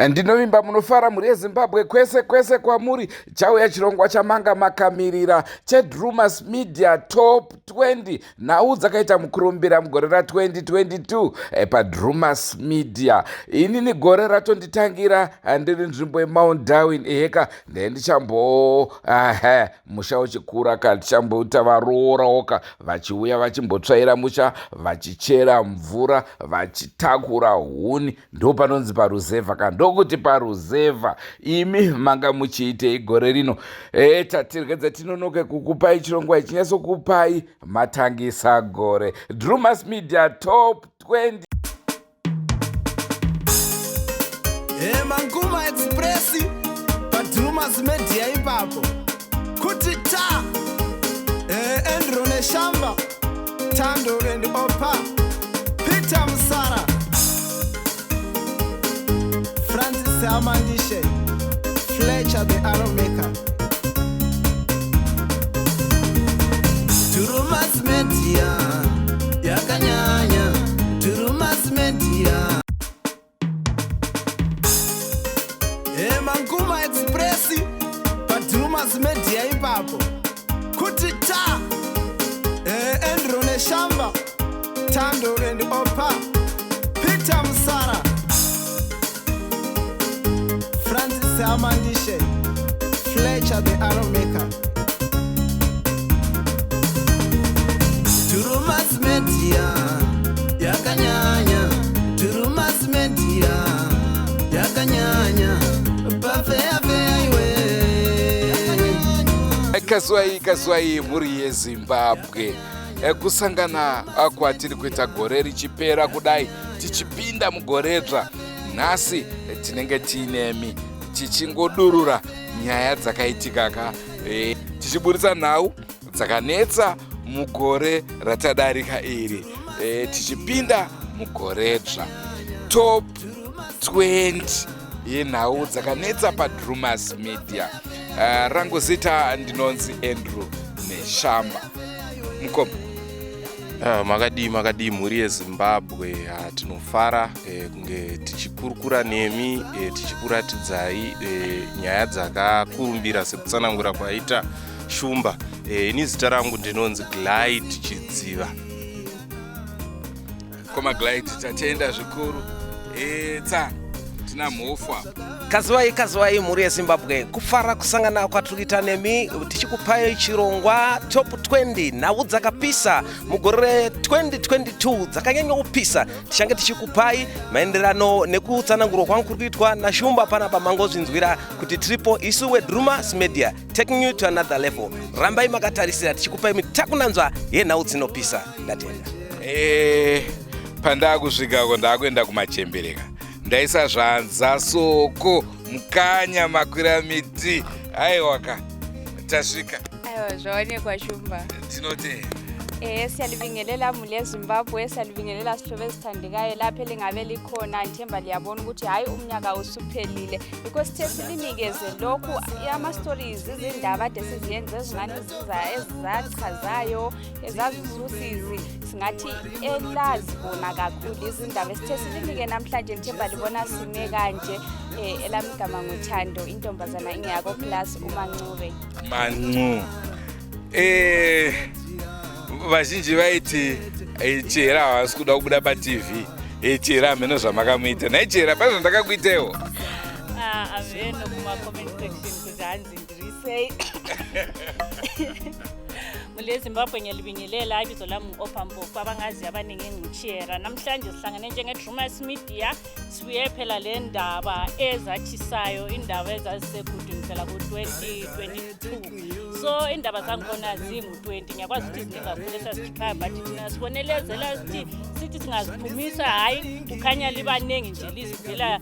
Ndinovimba munofara muri yeZimbabwe kwese kwese kwamuri. Chauya chirongwa chamanga makamirira cheDREWMAS Media Top 20 nhau dzakaita mukurumbira mugore ra2022 paDREWMAS Media. Inini gore ratonditangira ndiri nzvimbo yeMount Darwin eheka ndichambo musha uchikura kana tichambouta varoora vachiuya vachimbotsvaira musha vachichera mvura vachitakura huni ndo panonzi paruzevha kana kuti paruzevha. Imi manga muchiite igore rino tatirikadza tinonoke kukupai chirongwa ichinyatsokupai matangisa gore. DREWMAS Media Top 20 Manguma Express paDREWMAS Media ipapo kuti ta Andrew Neshamba Tando and Opa Peter Msara Francis Amandishe Fletcher the Arrow Maker. DREWMAS Media yakanyanya. DREWMAS Media Manguma Express paDREWMAS Media ipapo kuti ta Andrew Neshamba Tando and Opa Peter Msara Francis Amandishe Fletcher the Arrow Maker. DREWMAS Media yakanyanya. DREWMAS Media yakanyanya. Kazwai muri yeZimbabwe. Kusangana kwatiri kuita gore richipera kudai tichipinda mugoredzva. Nhasi tinenge tiinemi tichingodurura nyaya dzakaitika tichiburisa nhau dzakanetsa mugore ratadarika iri tichipinda mugoredzva. Top 20 yenhau dzakanetsa paDREWMAS Media. Rangu zita ndinonzi Andrew Neshamba. Mukoma makadi muri yeZimbabwe tinofara kunge tichikurukura nemi tichikuratidzai nyaya dzakakurumbira sekutsanangura kwaita Shumba. Ini zita rangu ndinonzi Glide Chidziva. Koma Glide tatenda zvikuru tina mhofu apa. Kazwai muri yeZimbabwe kufara kusangana kwatulita nemi tichikupai chirongwa Top 20 nhau dzakapisa mugore 2022 dzakanyanya kupisa. Tichange tichikupai maenderano nekutsanangurwa kwangu kuitwa na Shumba pana pamangozvinzwira kuti triple isu weDREWMAS Media taking you to another level. Rambai makatarisira tichikupai mitakunanzwa yenhau dzinopisa. Ndatenda pandakusvikako ndakuenda kumachembereka ndaisa zvanza soko mukanya makwira miti. Aiwaka tasvika. Aiwa zvaonekwa Shumba. Tinotenda. Siyalibingelela muli yeZimbabwe, siyalibingelela sihlobo ezithandekayo lapha elingabe likhona. Ngithemba liyabona ukuthi hayi umnyaka usuphelile. Because sithe silinikeze lokhu ama-stories izindaba ade siziyenza ezingane ezachazayo ezazisusizi singathi elazi bona kakhulu izindaba esithe silinike namhlanje. Ngithemba libona sime kanje. Elami igama nguThando, intombazana ingeyako plus uMancube. Mancu. Vazhinji vaiti chera havasi kuda kubuda paTV. Chera hameno zvamakamuita. Naichera pane zvandakakuitewo. Ameno kuma comment section kuti hanzi ndirisei. leZimbabwe ngiyalibingelela ibizo lami ngu-Ophampofu abangazi abaningi engichiyera. Namhlanje sihlangane njenge-Drewmas Media sibuye phela le ndaba ezatshisayo, indaba ezazisegudwini phela ku-2022. So indaba zangikhona zingu-20 ngiyakwazi ukuthi ziningi kakhulu esasikhiphayo but thina sibonelezela sithi singaziphumisa, hhayi kukhanya libaningi nje lizivela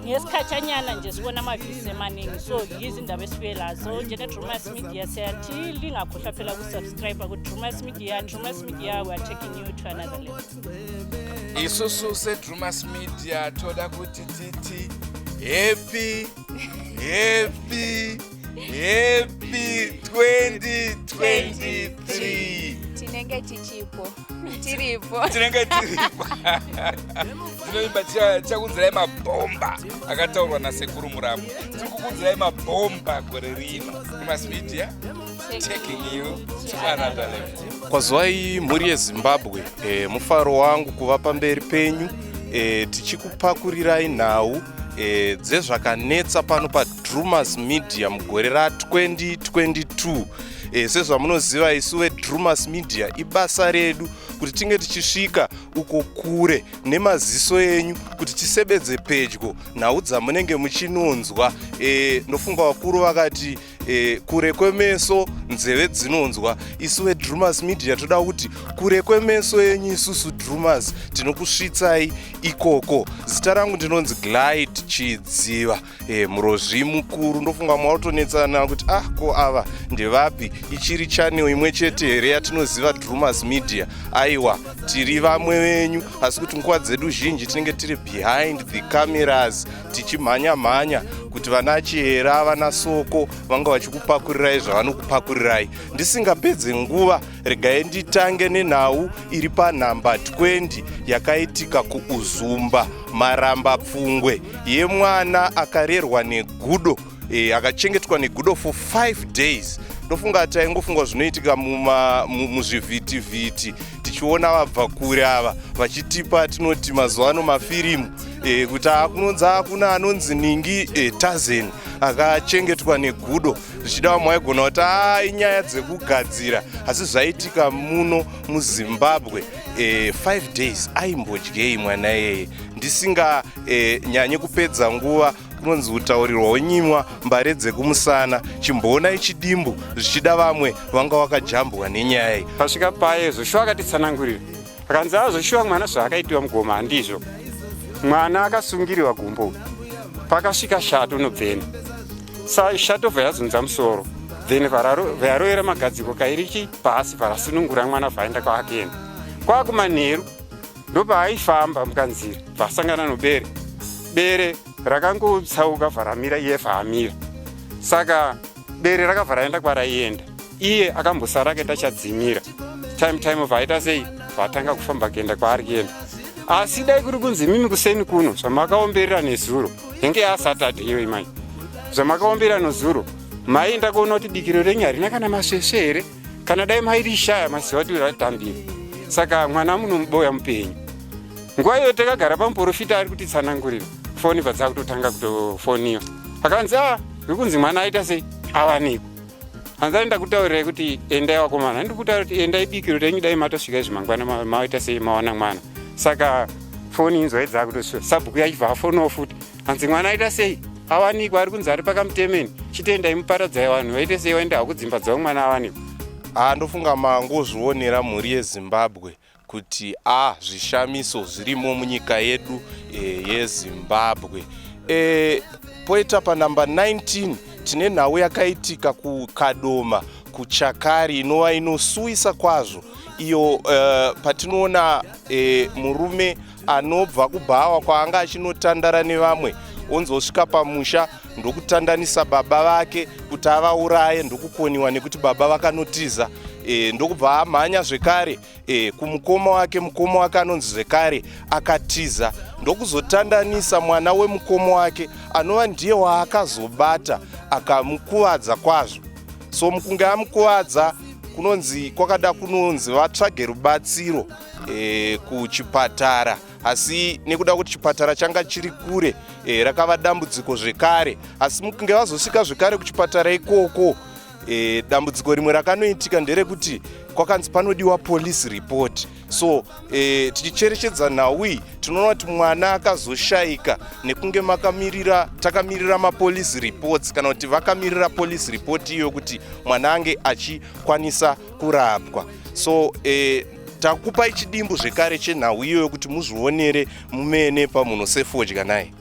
ngesikhathanyana nje sibona amavisi emaningi. So yizi indaba esibuye lazo njenge-Drewmas Media siyathi lingakhohlwa phela ukusubscribe ku-Drewmas Media. Drewmas Media, we are taking you to another level. isusu se-Drewmas Media toda kuti titi happy 2023 tinenge tichipo tiripo tinoimba chakunzirai mabhomba akataurwa nasekuru muramu. Tiri kukunzirai mabhomba gore rino. Drewmas Media taking you to another level. Kwazwai mhuri yeZimbabwe, mufaro wangu kuva pamberi penyu tichikupakurirai nhau dzezvakanetsa pano paDrewmas Media mugore ra2022. Sezvamunoziva isu weDrewmas Media ibasa redu kuti tinge tichisvika uko kure nemaziso enyu kuti tisebedze pedyo nhau dzamunenge muchinonzwa. Nofunga vakuru vakati kure kwemeso nzeve dzinonzwa. Isu weDrewmas Media toda kuti kure kwemeso enyu isusu Drewmas tinokusvitsai ikoko. Zita rangu ndinonzi Glide Chidziva, murozvi mukuru. Ndofunga mwarotonetsana kuti ko ava ndevapi, ichiri channel imwe chete here yatinoziva Drewmas Media. Aiwa, tiri vamwe venyu, asi kuti nguva dzedu zhinji tinenge tiri behind the cameras tichimhanya kuti vana chihera vana soko vanga vachikupakurirai zvavanokupakurirai. Ndisingapedze nguva, regai nditange nenhau iri panhamba 20 yakaitika kuUzumba Maramba Pfungwe yemwana akarerwa negudo, akachengetwa negudo for 5 days. Ndofunga taingofunga zvinoitika muzvivhitivhiti tichiona vabva kure ava vachitipa tinoti mazuva ano mafirimu kuti hakuna anonzi ningi Tarzan akachengetwa negudo. Zvichida mwaigona kuti inyaya dzekugadzira, asi zvaitika muno muZimbabwe. 5 days aimbodyei mwana iyeye. Ndisinganyanyi kupedza nguva, kunonzi utaurirwawo nyimwa mbare dzekumusana chimboona ichidimbu zvichida vamwe vanga vakajambwa nenyaya iyi. Pasvika paye Zoshua akatitsanangurira akanzi Zoshua mwana zvaakaitiwa mugoma handizvo. Mwana akasungiriwa gumbo, pakasvika shato nobveni. Shato vayazunza musoro, then vayaroera magadziko kairichi pasi varasunungura mwana vhaenda kwaakenda. Kwakumanheru ndopaaifamba mukanzira vasangana nobere. Bere rakangotsauka vharamira iye vhaamira. Saka bere rakabva raenda kwaraienda. Iye akambosara akaita chadzimira. Time vhaita sei vatanga kufamba kuenda kwaari kuenda. Asi dai kuri kunzi mimi kuseni kuno zvamakaomberera nezuro henge yaSaturday iyo imai. Zvamakaomberera nezuro maenda kuona kuti dikiro renyu harina kana masvesve here, kana dai mairishaya maziva kuti ratambira. Saka mwana munomuboya mupenyu. Nguva iyo takagara pamuprofita ari kutitsanangurira, foni bva kutotanga kutofoniwa. Akanzi rikunzi mwana aita sei awanikwa. Hanzi ndakutaurirai kuti endai wakomana, ndikutaura kuti endai dikiro renyu dai matosvika zvimangwana maita sei mawana mwana. Saka foni inzwa dzakutosvika sabhuku yachibva afonawo futi. Hanzi mwana aita sei awanikwa, ari kunzi ari pakamutemeni, chitendai muparadzai vanhu vaite sei vaenda kudzimba dzavo mwana awanikwa. Ndofunga mangozvionera mhuri yeZimbabwe kuti zvishamiso zvirimo munyika yedu yeZimbabwe. Poita panhamba 19 tine nhau yakaitika kuKadoma kuChakari inova inosuwisa kwazvo, iyo patinoona murume anobva kubhawa kwaanga achinotandara nevamwe onzosvika pamusha ndokutandanisa baba vake kuti avauraye, ndokukoniwa nekuti baba vakanotiza. Ndokubva amhanya zvekare kumukoma wake, mukoma wake anonzi zvekare akatiza, ndokuzotandanisa mwana wemukoma wake anova ndiye waakazobata akamukuvadza kwazvo. So mukunge amukuvadza kwakada kunonzi vatsvage rubatsiro kuchipatara, asi nekuda kuti chipatara changa chiri kure rakava dambudziko zvekare. Asi mukunge vazosvika zvekare kuchipatara ikoko dambudziko rimwe rakanoitika nderekuti kwakanzi panodiwa police report. So tichicherechedza nhau iyi tinoona kuti mwana akazoshayika nekunge takamirira mapolice reports kana kuti vakamirira police report iyo kuti mwana ange achikwanisa kurapwa. So takupai chidimbu zvekare chenhau iyoyo kuti muzvionere mumene pamunosefodya naye.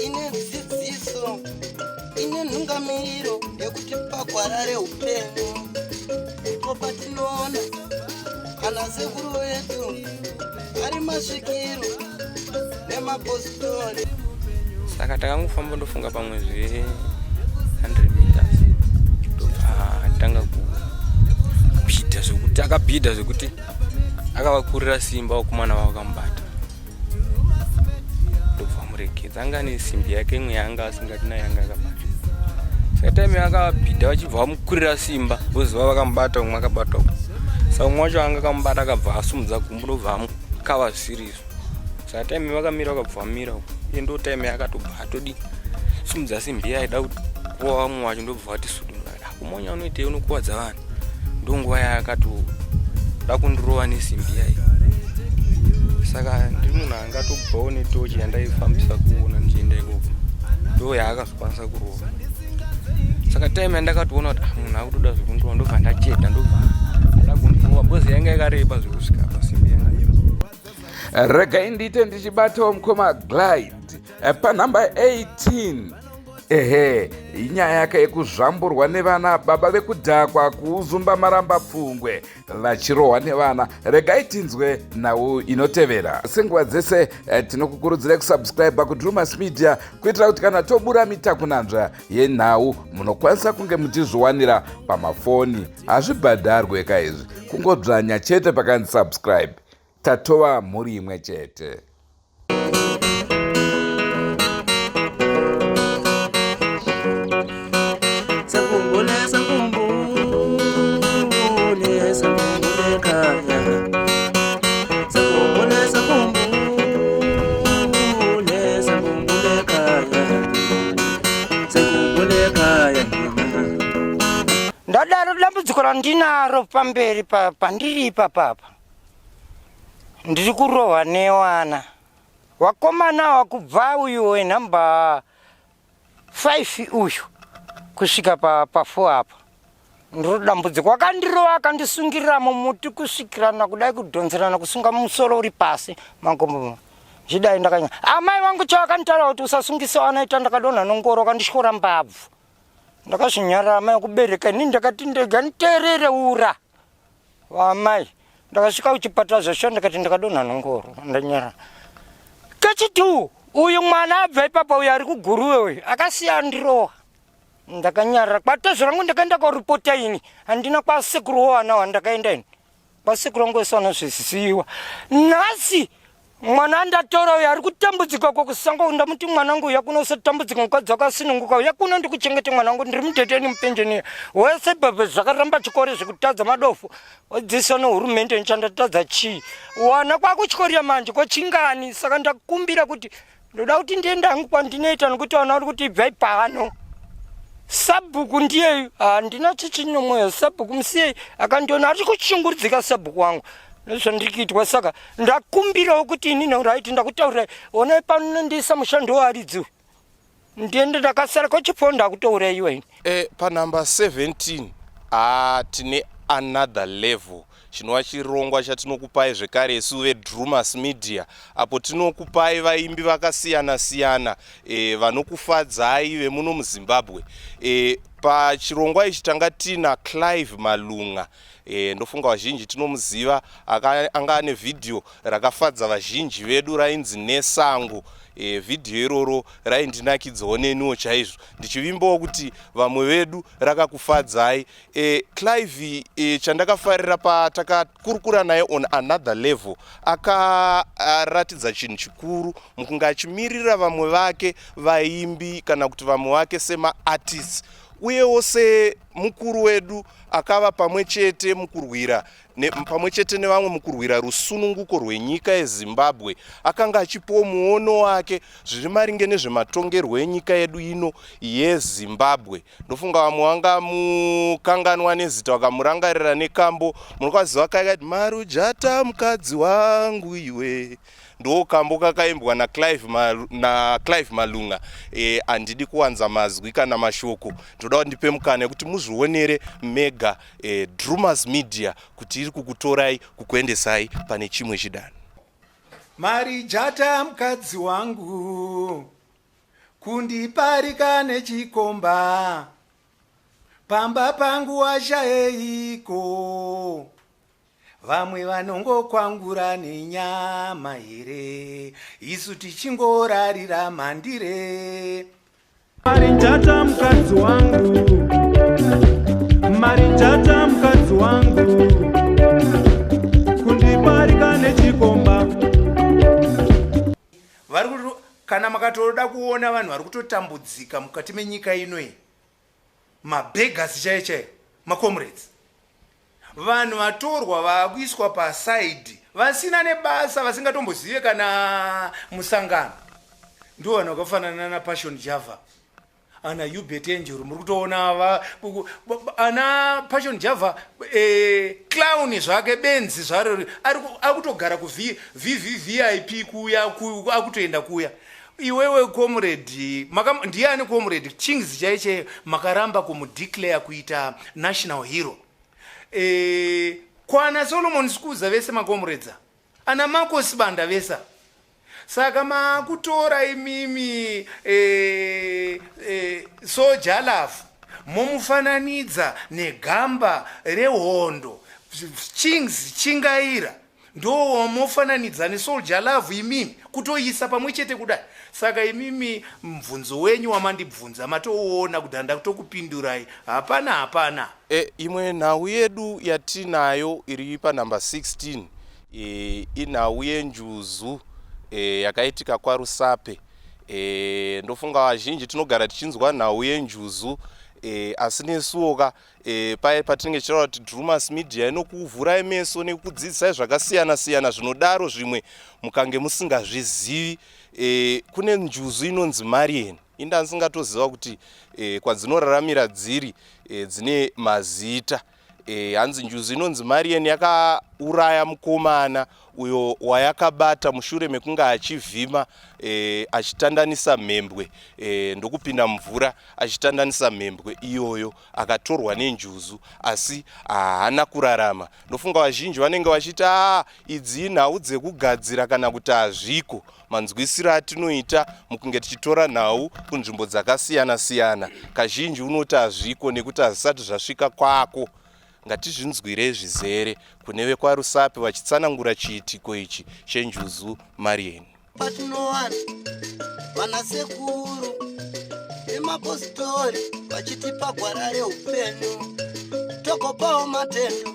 Ine dzidziso, ine nhungamiriro yekuti pagwarare upenyu. Ndipo patinoona ana sekuru vedu ari masvikiro nemapositori. Saka takangofamba ndofunga pamwe 100 meters tanga kuita zvekuti akabhidha zvekuti akavakurira simba ukumana vakamubata ndobva murekedza anga nesimbi yake imwe yanga asingati nayo yanga akabata. Saka time akabhidha vachibva vamukurira simba voziva vakamubata umwe akabata umwe. Saka umwe wacho anga akamubata akabva asumudza gumbo ndobva amukava zvisirizo. Saka time vakamira vakabva vamira iye ndo time yakatobva atodi sumudza simbi yaida kuwa vamwe wacho ndobva vati sudunura kumonya unoitei unokuwadza vanhu ndonguva yakatoda kundirova nesimbi yayi. Saka ndiri munhu angatobvawo netochi yandaifambisa kuona ndichienda ikoko ndo yaakazokwanisa kurova. Saka time yandakatoona kuti munhu akutoda zvekundirova ndobva ndacheda ndobva ada kundirova bhozi yanga yakareba zvekusvika pasimbi yanga. Regai ndiite ndichibatawo mukoma Glide panhamba 18. Inyaya yake yekuzvamburwa nevana, baba vekudhakwa kuuzumba maramba pfungwe vachirohwa nevana. Regai tinzwe nhau inotevera. Senguva dzese tinokukurudzirai kusubscribe kuDREWMAS Media kuitira kuti kana tobura mitakunanzva yenhau munokwanisa kunge muchizviwanira pamafoni. Hazvibhadharwe kaizvi, kungodzvanya chete pakanzi subscribe. Tatova mhuri imwe chete. Ndadaro dambudziko randinaro pamberi pandiri papa. Ndiri kurohwa newana wakomana wakubva uyu wenhamba 5 uyu kusvika pa 4 apa. Ndiro dambudziko wakandirova akandisungirira mumuti kusvikirana kudai kudhonzerana kusunga musoro uri pasi mangombo zvidai ndakanya. Amai wangu chawakanditaura kuti usasungisa wana ita ndakadonha nongoro kandityora mbabvu. Ndakazvinyarara amai kubereka ini ndakati ndega niterere ura. Amai ndakasvika kuchipatara zvasho ndakati ndakadonha nongoro ndanyara. Kachitu uyu mwana abva ipapo uyu ari kuguruwe uyu akasiya ndirowa. Ndakanyarara kwatezvo rangu ndakaenda kuripota ini handina kwasekuru wana wandakaenda ini. Kwasekuru wangu wese vanozviziva. Nhasi mwana andatora uyu ari kutambudzika kokusango ndamuti mwanangu uyu akuna usatambudzika mukadzi wakasununguka uyu akuna ndikuchengete mwanangu ndiri muteteni mupenjeni wese bhebhe zvakaramba chikori zvekutadza madofu wadzidziswa nehurumende nichandatadza chii wana kwakuchikoriya manje kwachingani. Saka ndakumbira kuti ndoda kuti ndiende hangu kwandinoita nokuti wana uri kuti ibvai pano. Sabhuku ndiye handina chichinomweyo sabhuku musiyei akandiona ari kuchinguridzika sabhuku wangu nezvandikuitwa. Saka ndakumbirawo kuti inini uraiti ndakutaurirai onai pano ndiisa mushando waridzi ndiende ndakasara kwachipo ndakutouraiwa ini. Panhamba 17 tine another level chinova chirongwa chatinokupai zvekare isu veDREWMAS Media apo tinokupai vaimbi vakasiyana-siyana vanokufadzai vemuno muZimbabwe. Pachirongwa ichi tanga tina Clive Malunga. Ndofunga vazhinji tinomuziva anga ane vhidhiyo rakafadza vazhinji vedu rainzi Nesango. Vhidhiyo iroro raindinakidzawo neniwo chaizvo ndichivimbawo kuti vamwe vedu rakakufadzai. Clive chandakafarira patakakurukura naye on another level akaratidza chinhu chikuru mukunge achimirira vamwe vake vaimbi kana kuti vamwe vake sema-artists uyewo semukuru wedu akava pamwe chete mukurwira pamwe chete nevamwe mukurwira rusununguko rwenyika yeZimbabwe akanga achipiwa muono wake zviri maringe nezvematongerwo enyika yedu ino yeZimbabwe. Ndofunga vamwe vanga mukanganwa nezita vakamurangarira nekambo munokwaziva kakati marujata mukadzi wangu iwe. Ndo kambo kakaimbwa na Clive Malunga. Handidi kuwanza mazwi kana mashoko. Ndoda kuti ndipe mukana kuti muzvionere mega Drewmas Media kuti iri kukutorai kukuendesai pane chimwe chidanho. Marijata mukadzi wangu kundiparika nechikomba pamba pangu washayeiko vamwe vanongokwangura nenyama here isu tichingorarira mandire. Marijata mukadzi wangu, marijata mukadzi wangu kundiparika nechikomba. Kana makatoda kuona vanhu vari kutotambudzika mukati menyika ino, mabeggars chaiye, macomrades, vanhu vatorwa vakuiswa paside vasina nebasa vasingatombozive kana musangano, ndiwo vanhu vakafanana naPassion Java ana Hubert Angel. Muri kutoona ana Passion Java clown zvake benzi zvaro ari kutogara VIP kuya akutoenda kuya. Iwewe comrade, ndiani comrade Chings chaiche makaramba kumudeclare kuita national hero. Kwana Solomon Skuza vese macomrades, ana Marcos Banda vesa. Saka makutora imimi soja alafu momufananidza negamba rehondo Chings chingaira ndo wamofananidza nesoldier love imimi kutoisa pamwe chete kudai. Saka imimi mvunzo wenyu wamandibvunza matoona kudhanda kutokupindurai hapana. Imwe nhau yedu yatinayo iri panumber 16 inhau yenjuzu yakaitika kwaRusape. Ndofunga vazhinji tinogara tichinzwa nhau yenjuzu, asi nesuoka patinenge tichitaura kuti Drewmas Media inokuvhurai meso nekukudzidzisai zvakasiyana siyana zvinodaro zvimwe mukange musingazvizivi. Kune njuzu inonzi Marian, inda ndisingatoziva kuti kwadzinoraramira dziri dzine mazita. Hanzi njuzu inonzi Marian yakauraya mukomana uyo wayakabata mushure mekunge achivhima achitandanisa mhembwe ndokupinda mvura achitandanisa mhembwe iyoyo, akatorwa nenjuzu asi haana kurarama. Ndofunga vazhinji vanenge vachiti idzi nhau dzekugadzira kana kuti hazviko. Manzwisiro atinoita mukunge tichitora nhau kunzvimbo dzakasiyana siyana kazhinji unoti hazviko nekuti hazvisati zvasvika kwako. Ngatizvinzwire zvizere kune vekwaRusape vachitsanangura chiitiko ichi chenjuzu Marian. Patinowana vanasekuru vemapositori vachitipa gwara reupenyu, tokopawo matendo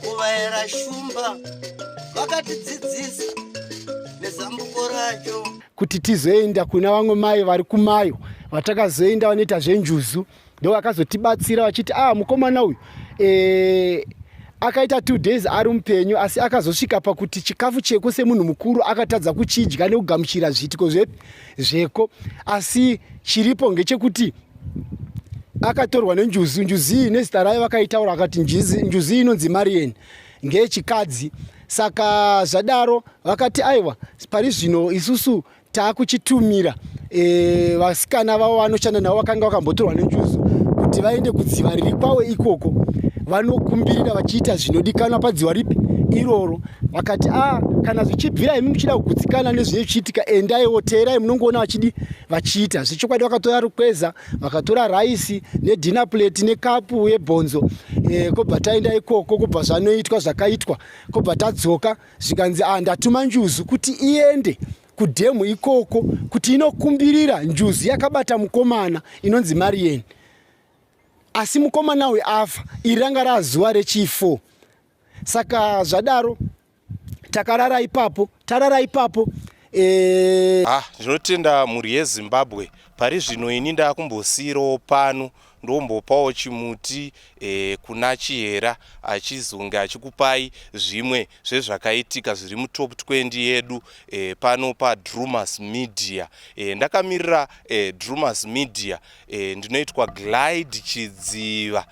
kuvaera shumba vakatidzidzisa nezambuko racho kuti tizoenda kuna vamwe mai vari kumayo vatakazoenda vanoita zvenjuzu, ndo vakazotibatsira vachiti mukomana uyu akaita 2 days ari mupenyu asi akazosvika pakuti chikafu cheko semunhu mukuru akatadza kuchidya nekugamuchira zviitiko zveko. Asi chiripo ngechekuti akatorwa nenjuzu. Njuzu iyi nezita rayo vakaitaura vakati njuzu inonzi Marian ngechikadzi. Saka zvadaro vakati aiwa pari zvino isusu taakuchitumira vasikana vavo vanoshanda navo vakanga vakambotorwa nenjuzu kuti vaende kudziva riri kwavo ikoko vanokumbirira vachiita zvinodikanwa padziva ripi iroro. Vakati kana zvichibvira imi muchida kugutsikana nezvine zvichiitika endaiwo teerai munongoona vachiita zvechokwadi. Vakatora rukweza vakatora raisi nedina plate nekapu yebhonzo kobva taenda ikoko kobva zvanoitwa zvakaitwa kobva tadzoka zvikanzi ndatuma njuzu kuti iende kudhemu ikoko kuti inokumbirira njuzu yakabata mukomana inonzi Marian. Asi mukomana uyu afa, iri ranga razuva rechifo. Saka zvadaro takarara ipapo, tarara ipapo. Ndinotenda mhuri yeZimbabwe pari zvino ini ndakumbosiyirawo pano ndombopawo chimuti kuna Chihera achizonge achikupai zvimwe zvezvakaitika zviri muTop 20 yedu pano paDREWMAS Media. Ndakamirira DREWMAS Media, ndinoitwa Glide Chidziva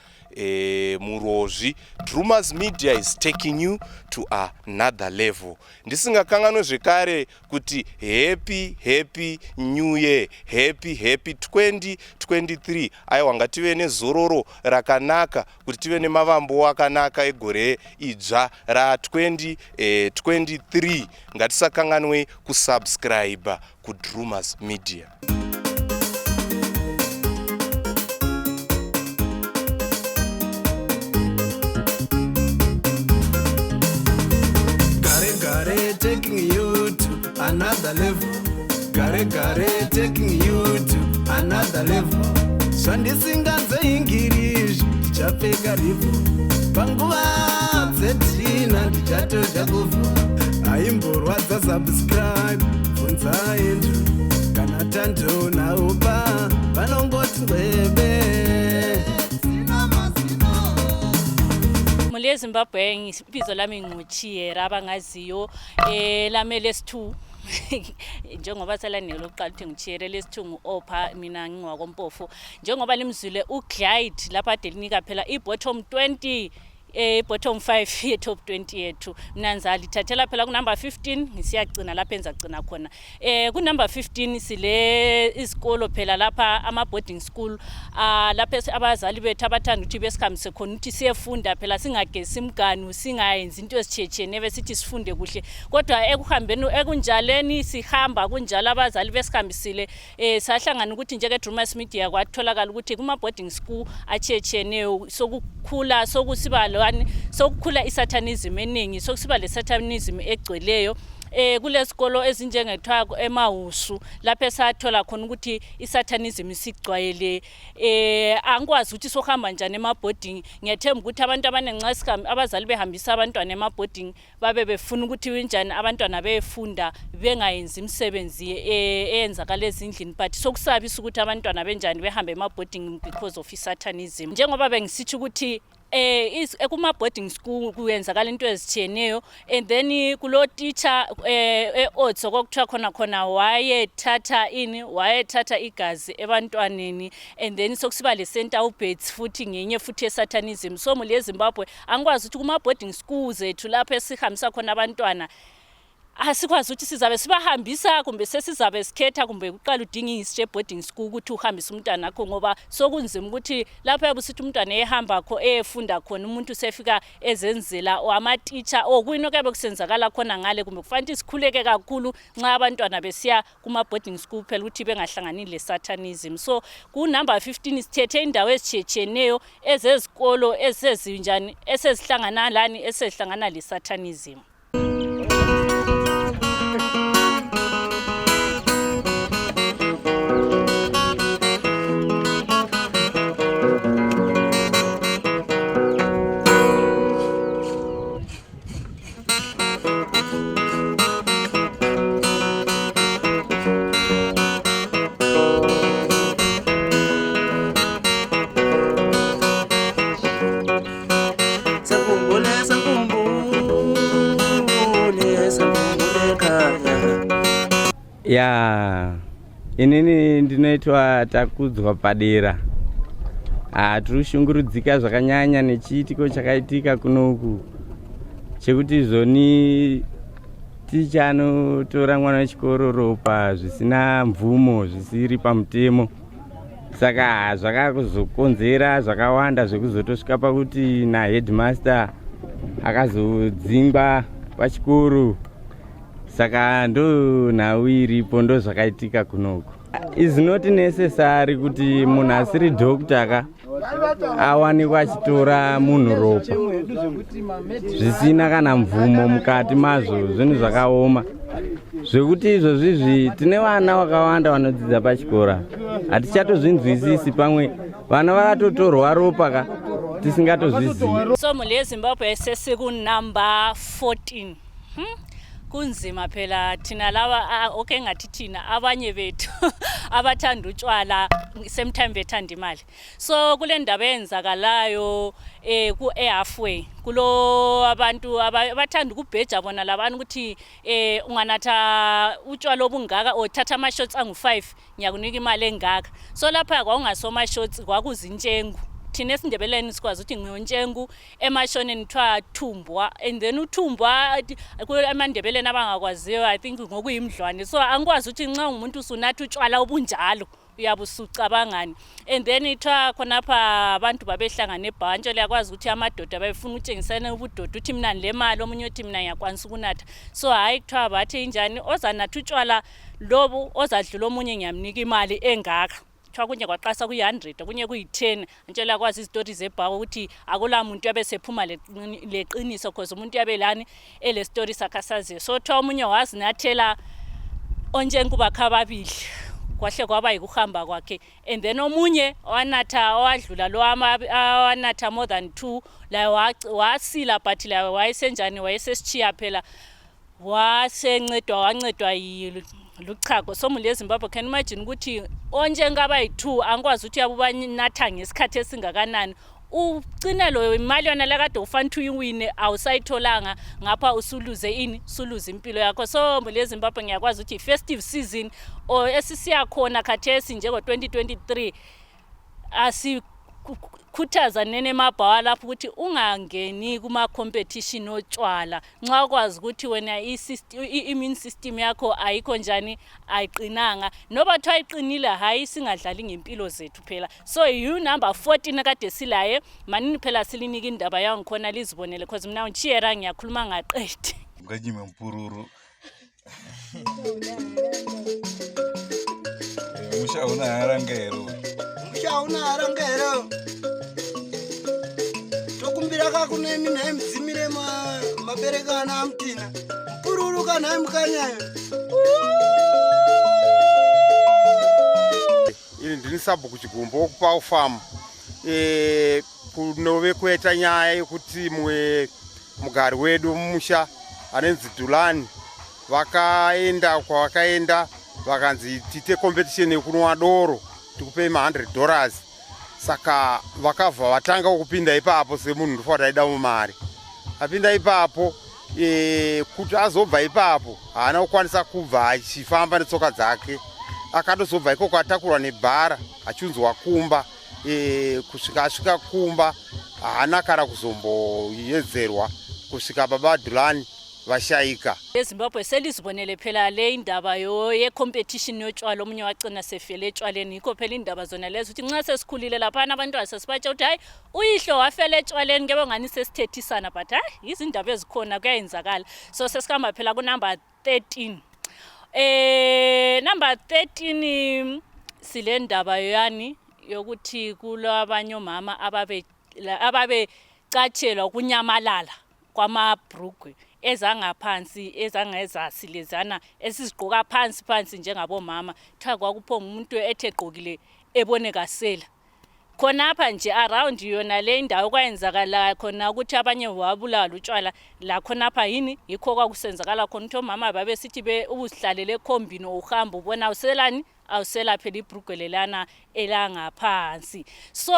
Murozvi. DREWMAS Media is taking you to another level. Ndisingakanganwe zvekare kuti happy new year, happy 2023. Aiwa ngative nezororo rakanaka, kuti tive nemavambo akanaka egore idzva ra 2023. Ngatisakanganwe kusubscribe kuDREWMAS Media. Taking you to another level. Gare taking you to another level. Shandisinganze English, ndichapfeka rivo. Panguva dzetina ndichatoja kufu. Aimborwadza subscribe, bvunza Andrew. Kana Tando naUPA, vanongoti ndwebe. Mule Zimbabwe ngibizo lami nguChihera abangaziyo lame lesi2 njengoba salanelo lokuqala ukuthi ngiChihera lesi2 nguOpha mina ngingwakoMpofu njengoba limzwile uGlide lapha delinika phela ibottom 20 bottom 5 ye top 20 yethu mnanzali thathela phela ku number 15 ngisiyagcina lapha enza gcina khona ku number 15 sile isikolo phela lapha ama boarding school lapha abazali bethu abathanda ukuthi besikhamise khona ukuthi siyefunda phela singagesi imganu singayenzi into ezitshechene besithi sifunde kuhle kodwa ekuhambeni ekunjaleni sihamba kunjalo abazali besikhambisile sahlangana ukuthi njeke Drewmas Media kwatholakala ukuthi kuma boarding school atshechene sokukhula sokusibalo sokukhula isatanism eningi sokusiba lesatanism egcweleyo kulesikolo ezinjengethwa eMahusu lapha esathola khona ukuthi isatanism isigcwayele angikwazi ukuthi sohamba njani emaboarding ngiyathemba ukuthi abantu abanenxa abazali behambisa abantwana emaboarding babe befuna ukuthi winjani abantwana befunda bengayenzi imisebenzi eyenzakala ezindlini but sokusabisa ukuthi abantwana benjani behambe emaboarding because of isatanism njengoba bengisithi ukuthi ekuma boarding school kuyenzakala into ezitsheneyo and then kulo teacher odds okuthiwa khona wayethatha igazi ebantwaneni and then sokusiba le center ubeds futhi ngenye futhi esatanism so mule Zimbabwe angikwazi ukuthi kuma boarding schools zethu lapha esihambisa khona abantwana asikwazi ukuthi sizabe sibahambisa kumbe sesizabe sikhetha kumbe kuqala udinga history boarding school ukuthi uhambise umntwana akho ngoba sokunzima ukuthi lapha yabusithi umntwana ehamba kho efunda khona umuntu sefika ezenzela ama teacher okuyino kabe kusenzakala khona ngale kumbe kufanele sikhuleke kakhulu nxa abantwana besiya kuma boarding school phela ukuthi bengahlangani le satanism so ku number 15 sithethe indawo ezitshecheneyo ezezikolo esezinjani esezihlangana lani esezihlangana le satanism. Ya inini ndinoitwa Takudzwa Padera. Tinoshungurudzika zvakanyanya nechiitiko chakaitika kunoku chekuti zoni ticha anotora mwana wechikoro ropa zvisina mvumo zvisiri pamutemo saka zvakazokonzera zvakawanda zvekuzotosvika pakuti na headmaster akazodzingwa pachikoro saka ndo nhau iripo ndo zvakaitika kunoku. Is not necessary kuti munhu asiri doctor awanikwa achitora munhu ropa zvisina kana mvumo mukati mazvo zvinhu zvakaoma zvekuti izvozvizvi tine vana vakawanda vanodzidza pachikora hatichatozvinzwisisi pamwe vana vakatotorwa ropa ka tisingatozvizivi. So mule Zimbabwe sesiku number 14 kunzima phela thina laba okay ngathi thina abanye bethu abathanda utshwala same time bethanda imali. So kule ndaba eyenzakalayo ku halfway kulo abantu abathanda ukubheja bona labantu ukuthi unganatha utshwala obungaka othatha ama shots angu5 ngiyakunika imali engaka. So lapha kwakungasoma shots kwakuzintshengu. Thina esindebeleni sikwazi ukuthi ngiyontsengu emashoneni kuthiwa thumbwa, and then uthumbwa emandebeleni abangakwaziyo I think ngokuyimdlwane. So angikwazi ukuthi nxa umuntu usunatha utshwala obunjalo uyabusucabangani. And then ithiwa khonapha abantu babehlangana ebhantsho liyakwazi ukuthi amadoda bayefuna ukutshengisana ubudoda uthi mina le mali omunye uthi mina ngiyakwanisa ukunatha. So hayi kuthiwa bathi injani ozanatha utshwala lobu ozadlula omunye ngiyamnika imali engaka. Kuthiwa kunye kwaqasa ku100 kunye kuyi10 antshela kwazi izitori zebhawo ukuthi akula muntu yabesephuma leqiniso because umuntu yabelani ele story sakhasaziyo. So kuthiwa omunye wazinathela onjengu bakhababili kwahle kwaba yikuhamba kwakhe, and then omunye wanatha owadlula lo wanatha more than 2 la wasila but la wayesenjani wayesesichiya phela wasencedwa wancedwa luchago. So mule Zimbabwe can imagine ukuthi onjenga bayi2 angikwazi ukuthi yabubanatha ngesikhathi esingakanani. Ugcina lo imali yona lekade ufana uyiwine awusayitholanga ngapha usuluze impilo yakho. So mule Zimbabwe ngiyakwazi ukuthi festive season or esisiya khona khathesi njengo 2023 asikhuthaza nene mabhawa lapho ukuthi ungangeni kuma competition otshwala nxa ukwazi ukuthi wena immune system yakho ayikho njani ayiqinanga noba thiwa iqinile hayi singadlali ngempilo zethu phela. So you number 14 kade silaye manini phela silinika indaba yangikhona lizibonele because mina ngitshiyera ngiyakhuluma ngaqedi ngajime mpururu mushauna harangero tokumbira kakunemi naye mdzimire maberekana amtina mpururu kana mkanyayo ini ndini sabhuku chigumbo okupa ufamu kunove kuita nyaya yekuti mugari wedu mumusha anenzi Dhulani vakaenda kwavakaenda vakanzi tiite competition yekunwa doro tikupe $100. Saka vakabva vatanga kupinda ipapo semunhu ndofana aida mari apinda ipapo kuti azobva ipapo haana kukwanisa kubva achifamba netsoka dzake akatozobva ikoko atakurwa nebhara achunzwa kumba kusvika asvika kumba haana kana kuzomboyedzerwa kusvika baba Dhulani vashayika. eZimbabwe selizibonele phela le indaba ye competition yotshwala omunye wagcina sefele etshwaleni yikho phela indaba zona lezo ukuthi nxa sesikhulile lapha abantu asesibatsha ukuthi hayi uyihlo wafela etshwaleni ngeke ngani sesithethisana but hayi izindaba ezikhona kuyayenzakala. So sesikhamba phela ku number 13 number 13 sile ndaba yani yokuthi kulabanye omama ababe catshelwa kunyamalala kwamabhrugwe ezangaphansi ezangezasi lezana esizigqoka phansi njengabo mama kuthiwa kwakuphonga umuntu ethe egqokile ebonekasela khonapha nje around yona le ndawo kwayenzakala khona ukuthi abanye wabulala utshwala la khonapha yini yikho kwakusenzakala khona ukuthi omama babesithi ubusihlalele ekhombino uhamba ubona uselani awusela phela ibhrugwe lelana elangaphansi. So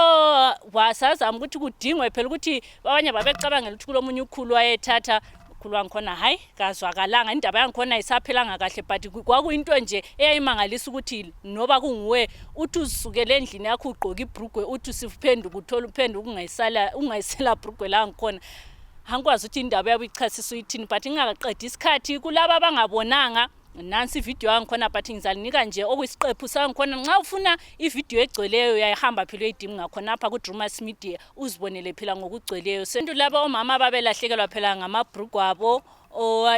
wasazama ukuthi kudingwe phela ukuthi abanye babecabangela ukuthi kulomunye ukhulu wayethatha khulwa ngikhona hayi kazwakalanga indaba yangikhona isaphelanga kahle but kwakuyinto nje eyayimangalisa ukuthi noba kunguwe uthi usukele endlini yakho ugqoka ibhrugwe uthi siphenduka uthola uphenduka ungayisela bhrugwe la ngikhona angikwazi ukuthi indaba yabuyichasisa uyithini but ngingaqedi isikhathi kulabo abangabonanga nansi video yangikhona but ngizalinika nje okuyisiqephu sangikhona nxa ufuna ivideo egcweleyo uyayihamba phela uyidinga ngakhona apha ku Drewmas Media uzibonele phela ngokugcweleyo. Sentu laba omama babelahlekelwa phela ngamabhrugwe abo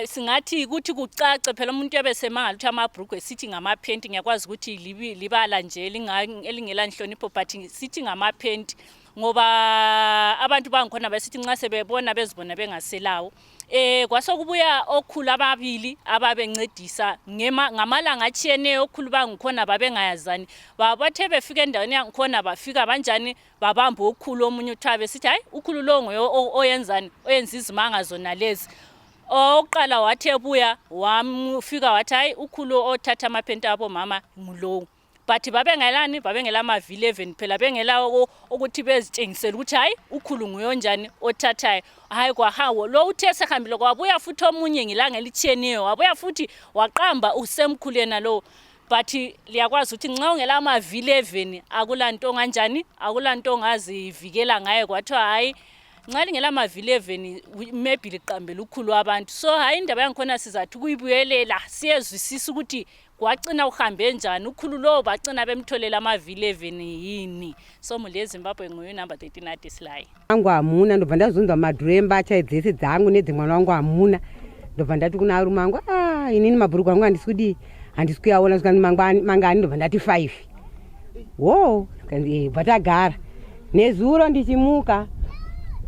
singathi ukuthi kucace phela umuntu yabesemangala ukuthi amabhrugwe sithi ngamaphenti ngiyakwazi ukuthi libala nje elingela nhlonipho but sithi ngamaphenti ngoba abantu bangikhona besithi nxa sebebona bezibona bengaselawo. Kwasokubuya okhulu ababili ababencedisa ngamalanga atshiyeneyo okhulu bangikhona babengayazani babathe befika endaweni yangikhona bafika banjani babamba okhulu omunye uthabe sithi hayi ukhulu lo ngoyo oyenzani oyenza izimanga zona lezi oqala wathi ebuya wamfika wathi hayi ukhulu othatha amaphenti abo mama ngulowo. But babengela amavili 11 phela bengela ukuthi bezitshengisela ukuthi hayi ukhulu nguyonjani othathayo. Hayi kwahawo lo uthe sehambile kwabuya futhi omunye ngilanga elitheniyo wabuya futhi waqamba usemkhulena lo. But liyakwazi ukuthi nxa ungela amavili 11 akulanto kanjani akulanto ongazivikela ngaye kwathiwa hayi nxa lingela amavili 11 maybe liqambela ukhulu abantu. So hayi indaba yangikhona sizathi kuyibuyelela siyezwisisa ukuthi kwagcina uhambe njani ukhulu lo bagcina bemtholela amavili 11 yini. So mule Zimbabwe nguye number 13 atislayi wangu amuna ndobva ndazunzwa madhuremba chaidzese dzangu nedzimwana wangu amuna ndobva ndati kuna arume angu inini mabhuruku angu handisudi handisikuyaona svikani mangani ndobva ndati 5 wo bvatagara nezuro ndichimuka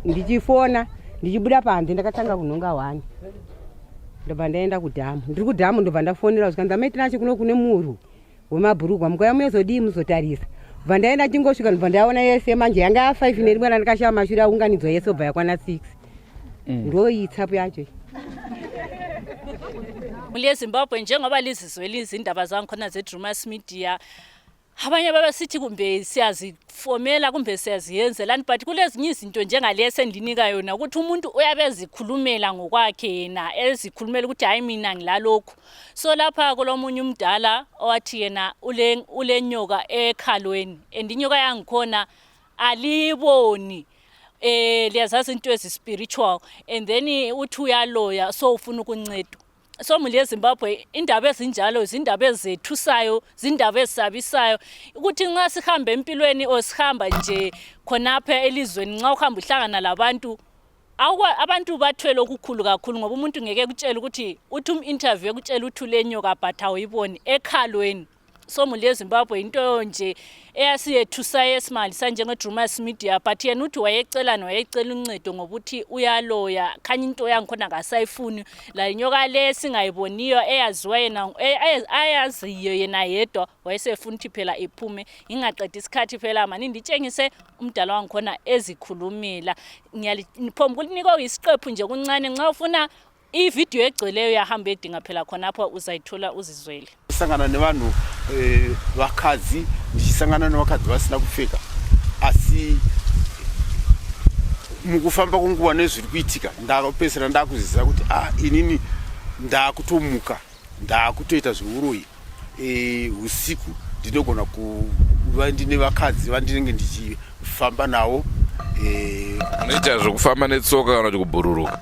ndichifona ndichibuda panze ndakatanga kunhonga 1 ndobva ndaenda kudhamu ndiri kudhamu ndobva ndafonera zvikanzi amaitinacho kuno kune murwi wemabhurugwa mukauya muyozodii muzotarisa bva ndaenda chingosvika ndobva ndaona yese manje yanga ya 5 nerimwe randakashava mashure aunganidzwa yese obva yakwana 6 ndoitsapu yacho mule Zimbabwe njengoba lizizwela izindaba zangikhona ze-Drewmas Media abanye babesithi kumbe siyazifomela kumbe siyaziyenzelani but kulezinye izinto njengalesi endinika yona ukuthi umuntu uyabezikhulumela ngokwakhe yena ezikhulumela ukuthi hayi mina ngilalokho. So lapha kulomunye umdala owathi yena ule nyoka ekhalweni and inyoka yangikhona aliboni liyazazi into ezi-spiritual and then uthi uyaloya so ufuna ukuncedwa. So mule Zimbabwe indaba ezinjalo izindaba ezethusayo izindaba ezisabisayo ukuthi nxa sihambe empilweni osihamba nje khonapha elizweni nxa uhamba uhlangana labantu abantu bathwele okukhulu kakhulu ngoba umuntu ngeke kutshela ukuthi uthi interview ekutshela ukuthi ulenyoka but awuyiboni ekhalweni. So mule Zimbabwe into nje eyasiyethusa esimali sanje ngeDrewmas Media but yena uthi wayecela uncedo ngokuthi uyaloya khanya into yangikhona ngasayifuni la inyoka le singayiboniyo eyaziwa yena ayaziyo yena yedwa wayesefuna ukuthi phela iphume ingaqedi isikhathi phela mani nditshengise umdala wangikhona ezikhulumela ngiyaliphomba ukunika isiqephu nje kuncane nxa ufuna ivideo egcweleyo yahamba edinga phela khonapho uzayithola uzizwele. Sangana nevanhu vakadzi ndichisangana nevakadzi vasina kupfeka asi mukufamba kwenguva nezviri kuitika ndakapedzisira ndakuzivisa kuti inini ndakutomuka ndakutoita zveuroyi usiku ndinogona kuva ndine vakadzi vandinenge ndichifamba navo. Unoita zvokufamba netsoka kana kuti kubhururuka?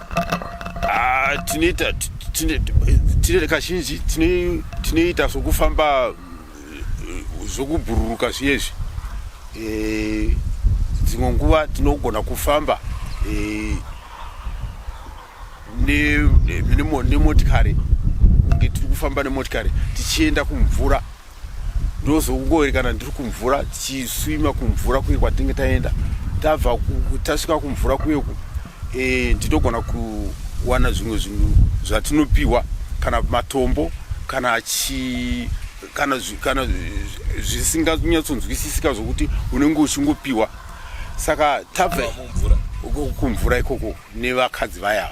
Tine kazhinji tinoita zvokufamba zvokubhururuka zviyezvi. Dzimwe nguva tinogona kufamba nemotikari kunge tiri kufamba nemotikari tichienda kumvura ndozongori kana ndiri kumvura tichiswima kumvura kuye kwatinenge taenda tabva tasvika kumvura kuyeku ndinogona kuwana zvimwe zvinhu zvatinopiwa kana matombo kana zvisinganyatsonzwisisika zvokuti unenge uchingopiwa. Saka tabva kumvura ikoko nevakadzi vaya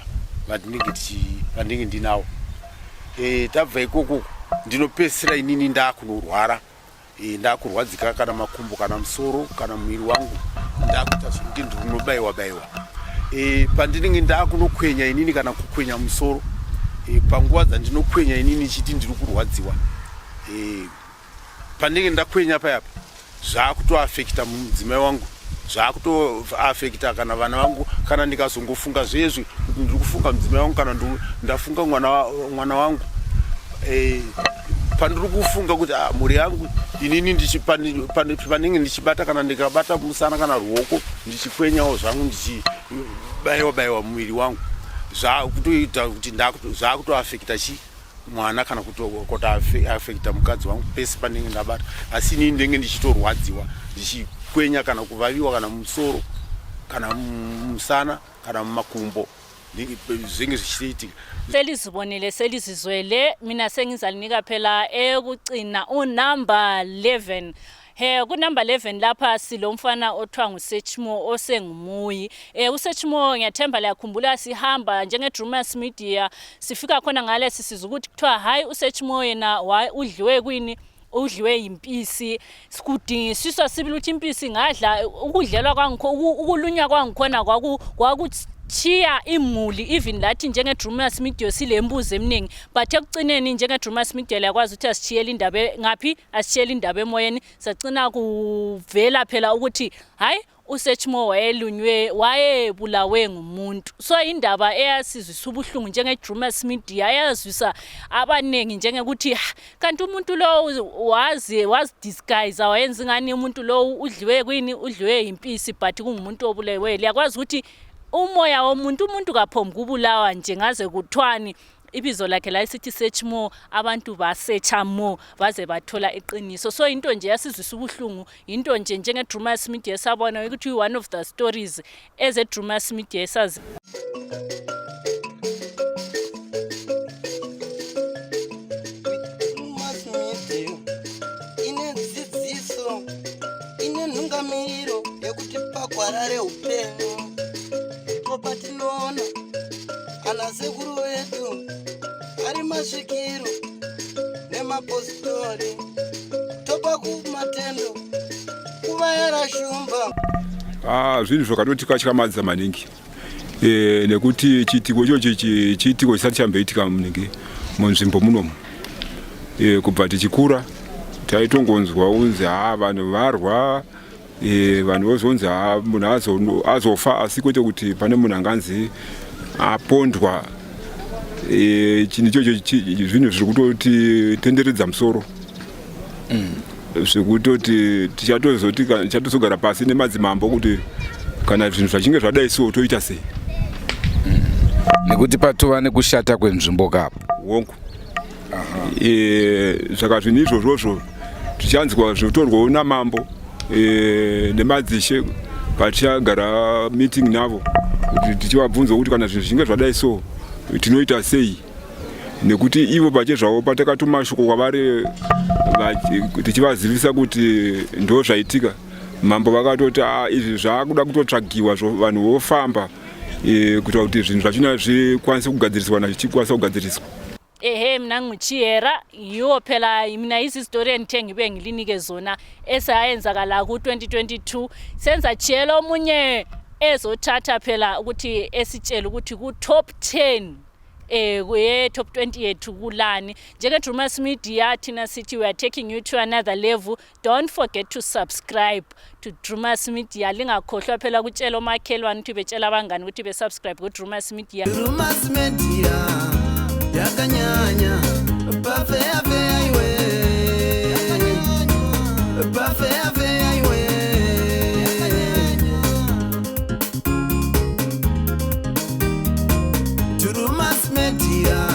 vandinenge ndinavo tabva ikoko ndinopedzisira inini ndakunorwara ndakurwadzika kana makumbo kana musoro kana mwiri wangu ndakuita zvokuti ndinobayiwa pandinenge ndakunokwenya inini kana kukwenya musoro panguva dzandinokwenya inini chiti ndiri kurwadziwa pandinenge ndakwenya payapa zvakutoafekita mudzimai wangu zvakutoafekita kana vana vangu kana ndikazongofunga zvezvi kuti ndiri kufunga mudzimai wangu kana ndafunga mwana wangu pandiri kufunga kuti mhuri yangu inini pandinenge ndichibata kana ndikabata musana kana ruoko ndichikwenyawo zvangu ndichibayiwa muviri wangu zvakutoita kuti zvakutoafekita mwana kana kutoafekita mukadzi wangu pese pandinenge ndabata asi inini ndenge ndichitorwadziwa ndichikwenya kana kuvaviwa kana musoro kana musana kana mumakumbo zvinge zvichiitika. Selizibonile selizizwele mina sengizalinika phela ekugcina unumber 11 ku number 11 lapha silomfana othwa nguSechmo osengumuyi. uSechmo ngiyathemba liyakhumbula sihamba njenge Drewmas Media sifika khona ngale sisiza ukuthi kuthiwa hayi uSechmo yena udliwe kwini udliwe impisi sikudingisiswa sibili ukuthi impisi ngadla ukudlelwa kwangikho ukulunywa kwangikhona kwakuchiya imuli even lathi njenge Drewmas Media silembuzo eminingi but ekucineni njenge Drewmas Media yakwazi ukuthi asichiyele indaba ngapi asichiyele indaba emoyeni sacina kuvela phela ukuthi hayi uSechmo wayebulawe ngumuntu so indaba eyasizwisa ubuhlungu njenge Drewmas Media yazwisa abanengi njenge ukuthi kanti umuntu lo wazi disguise wayenza ngani umuntu lo udliwe kwini udliwe impisi but kungumuntu obulewe liyakwazi ukuthi umoya womuntu kaphombu kubulawa nje ngaze kuthwani ibizo lakhe la isithi Sechmo abantu basearcha more baze bathola iqiniso so into nje yasizwisa ubuhlungu into nje njenge Drewmas Media sabona ukuthi one of the stories as a Drewmas Media esazi inedzidziso inenhungamiro yekuti pagwarare upenyu patinoona ana sekuru vedu ari masvikiro nemapositori topa kumatendo kuvayara shumba zvinhu zvakatotikamadza maningi nekuti chiitiko ichochi chiitiko chisati chamboitika munenge munzvimbo munomu kubva tichikura taitongonzwa unzi vanhu varwa vanhu vozonzi munhu azofa asi kwete kuti pane munhu anganzi apondwa chinhu ichocho zvinhu zviri kutoti tenderedza musoro zvekutoti tichatozogara pasi nemadzimambo kuti kana zvinhu zvachinge zvadai so toita sei nekuti patova nekushata kwenzvimbo kapo wongo saka zvinhu izvozvozvo tichanzwa zvotorwawo namambo nemadzishe patichagara meeting navo kuti tichivabvunza kuti kana zvinhu zvichinge zvadai so tinoita sei nekuti ivo pachezvavo patakatuma shoko kwavari tichivazivisa kuti ndo zvaitika mambo vakatoti izvi zvaakuda kutotsvagiwa vanhu vofamba kuita kuti zvinhu zvachona zvikwanise kugadziriswa zvichikwanisa kugadziriswa mina nguchiyera yiwo phela mina isistory endithe ngibe ngilinike zona esayenzakala ku-2022 senza chiyelo omunye ezothatha phela ukuthi esitshela ukuthi ku-top 10 top 20 yethu kulani njenge Drewmas Media thina sithi we are taking you to another level. Don't forget to subscribe to Drewmas Media lingakhohlwa phela ukutshela omakhelwane ukuthi betshela abangani ukuthi be subscribe ku Drewmas Media. Drewmas Media yakanyanya bafea fea iwe bafea fea iwe Drewmas Media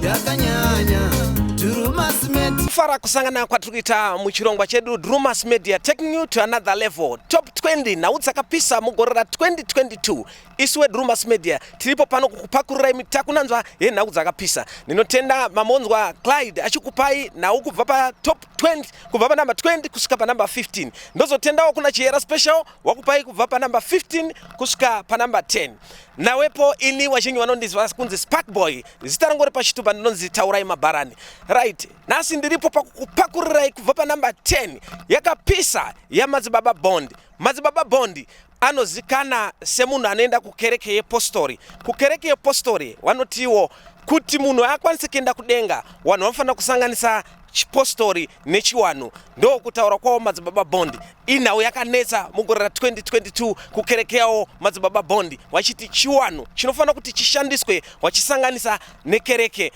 yakanyanya Drewmas Media fara kusangana kwatikuita muchirongwa chedu Drewmas Media taking you to another level top 20 na DZAKAPISA mugore ra 2022 iswe Drewmas Media tilipo pano kukupakurira imitakunanzwa na DZAKAPISA ninotenda mamonzwa Clyde achikupai na ukubva pa top 20 kubva pa number 20 kusvika pa number 15 ndozotendawo kuna chiyera special wakupai kubva pa number 15 kusvika pa number 10 nawepo ini wachinyi vanondizwa kunzi Sparkboy zita rangu repachitupa ndinonzi Taurai Mabarani right nasi ndiripo pakukupakurirai kubva pa number 10 yakapisa ya Madzibaba Bond. Madzibaba Bond anozikana semunhu anoenda kukereke yepostori. Kukereke yepostori vanotiwo kuti munhu akwanise kuenda kudenga vanhu vanofanira kusanganisa chipostori nechiwanu ndo kutaura kwawo Madzibaba Bond. Inawo yakanetsa mugore ra 2022 kukereke yawo Madzibaba Bond wachiti chiwanu chinofanira kuti chishandiswe wachisanganisa nekereke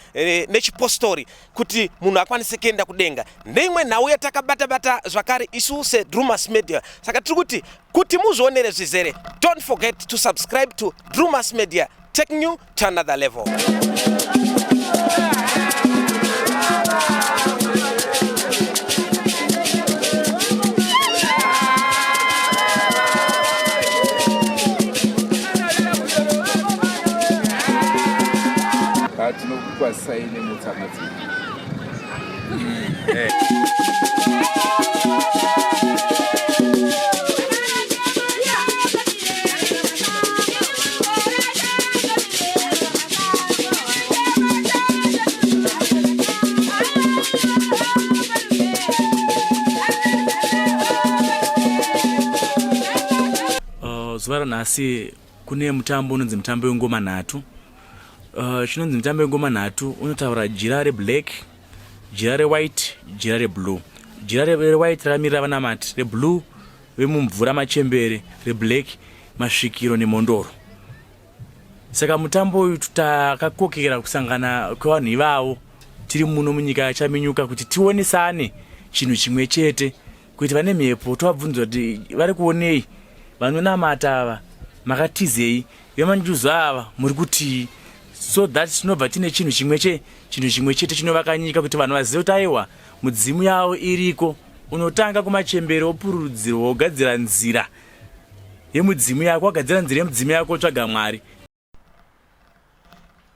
nechipostori kuti munhu akwanise kuenda kudenga. Ndeimwe nawo yatakabata zvakare isu se Drewmas Media. Saka tiri kuti muzvionere zvizere. Don't forget to subscribe to Drewmas Media taking you to another level. Tinokupa saini mutsamadzini. zuva ranhasi kune mutambo unonzi mutambo wengoma nhatu. Chinonzi mutambo wengoma nhatu unotaura jira reblack, jira rewhite, jira reblue. Jira rewhite rakamirira vanamati, reblue vemumvura machembere, reblack masvikiro nemhondoro. Saka mutambo uyu takakokera kusangana kwevanhu ivavo tiri muno munyika yachaminyuka kuti tionesane chinhu chimwe chete, kuti vane mhepo tovabvunza kuti vari kuonei, vanonamata ava makatizei, vemanjuzu ava muri kuti, so that tinobva tine chinhu chimwe chete chinovaka nyika, kuti vanhu vazive kuti aiwa mudzimu yavo iriko, unotanga kumachembere opururudzirwa wogadzira nzira yemudzimu yako, wagadzira nzira yemudzimu yako otsvaga Mwari.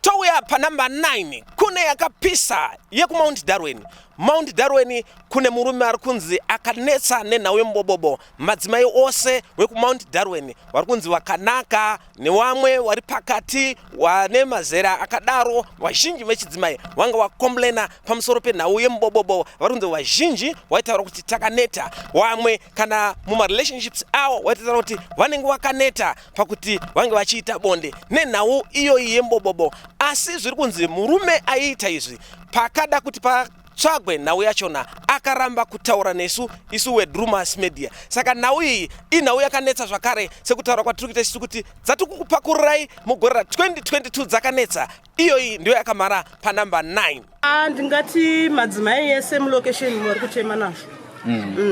Touya pa number 9 kune yakapisa yekumount Darwen. Mount Darwen kune murume ari kunzi akanetsa nenhau yembobobo. Madzimai ose wekumount Darwen vari kunzi wakanaka, nevamwe vari pakati wane mazera akadaro. Vazhinji vechidzimai vanga vakomblena pamusoro penhau yembobobo. Vari kunzi vazhinji vaitaura kuti takaneta. Vamwe kana mumarelationships avo vaitaura kuti vanenge vakaneta pakuti vange vachiita bonde nenhau iyoyi yembobobo. Asi zviri kunzi murume aiita izvi pakada kuti patsvagwe nhau yachona akaramba kutaura nesu isu weDREWMAS Media. Saka nhau iyi inhau yakanetsa zvakare, sekutaura kwatiri kuita isu kuti dzatikukupakururai mugore ra2022 dzakanetsa. Iyoyi ndiyo yakamhara pa number 9. Ndingati madzimai ese mulocation muri kuchema nazvo.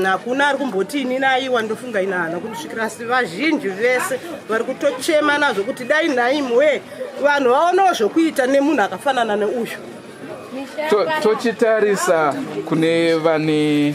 Hakuna ari kumboti ini naiwa ndofunga inana kusvikira vazhinji vese vari kutochema nazvo kuti dai naimwe vanhu vaonawo zvokuita nemunhu akafanana neuyu. Tochitarisa kune vane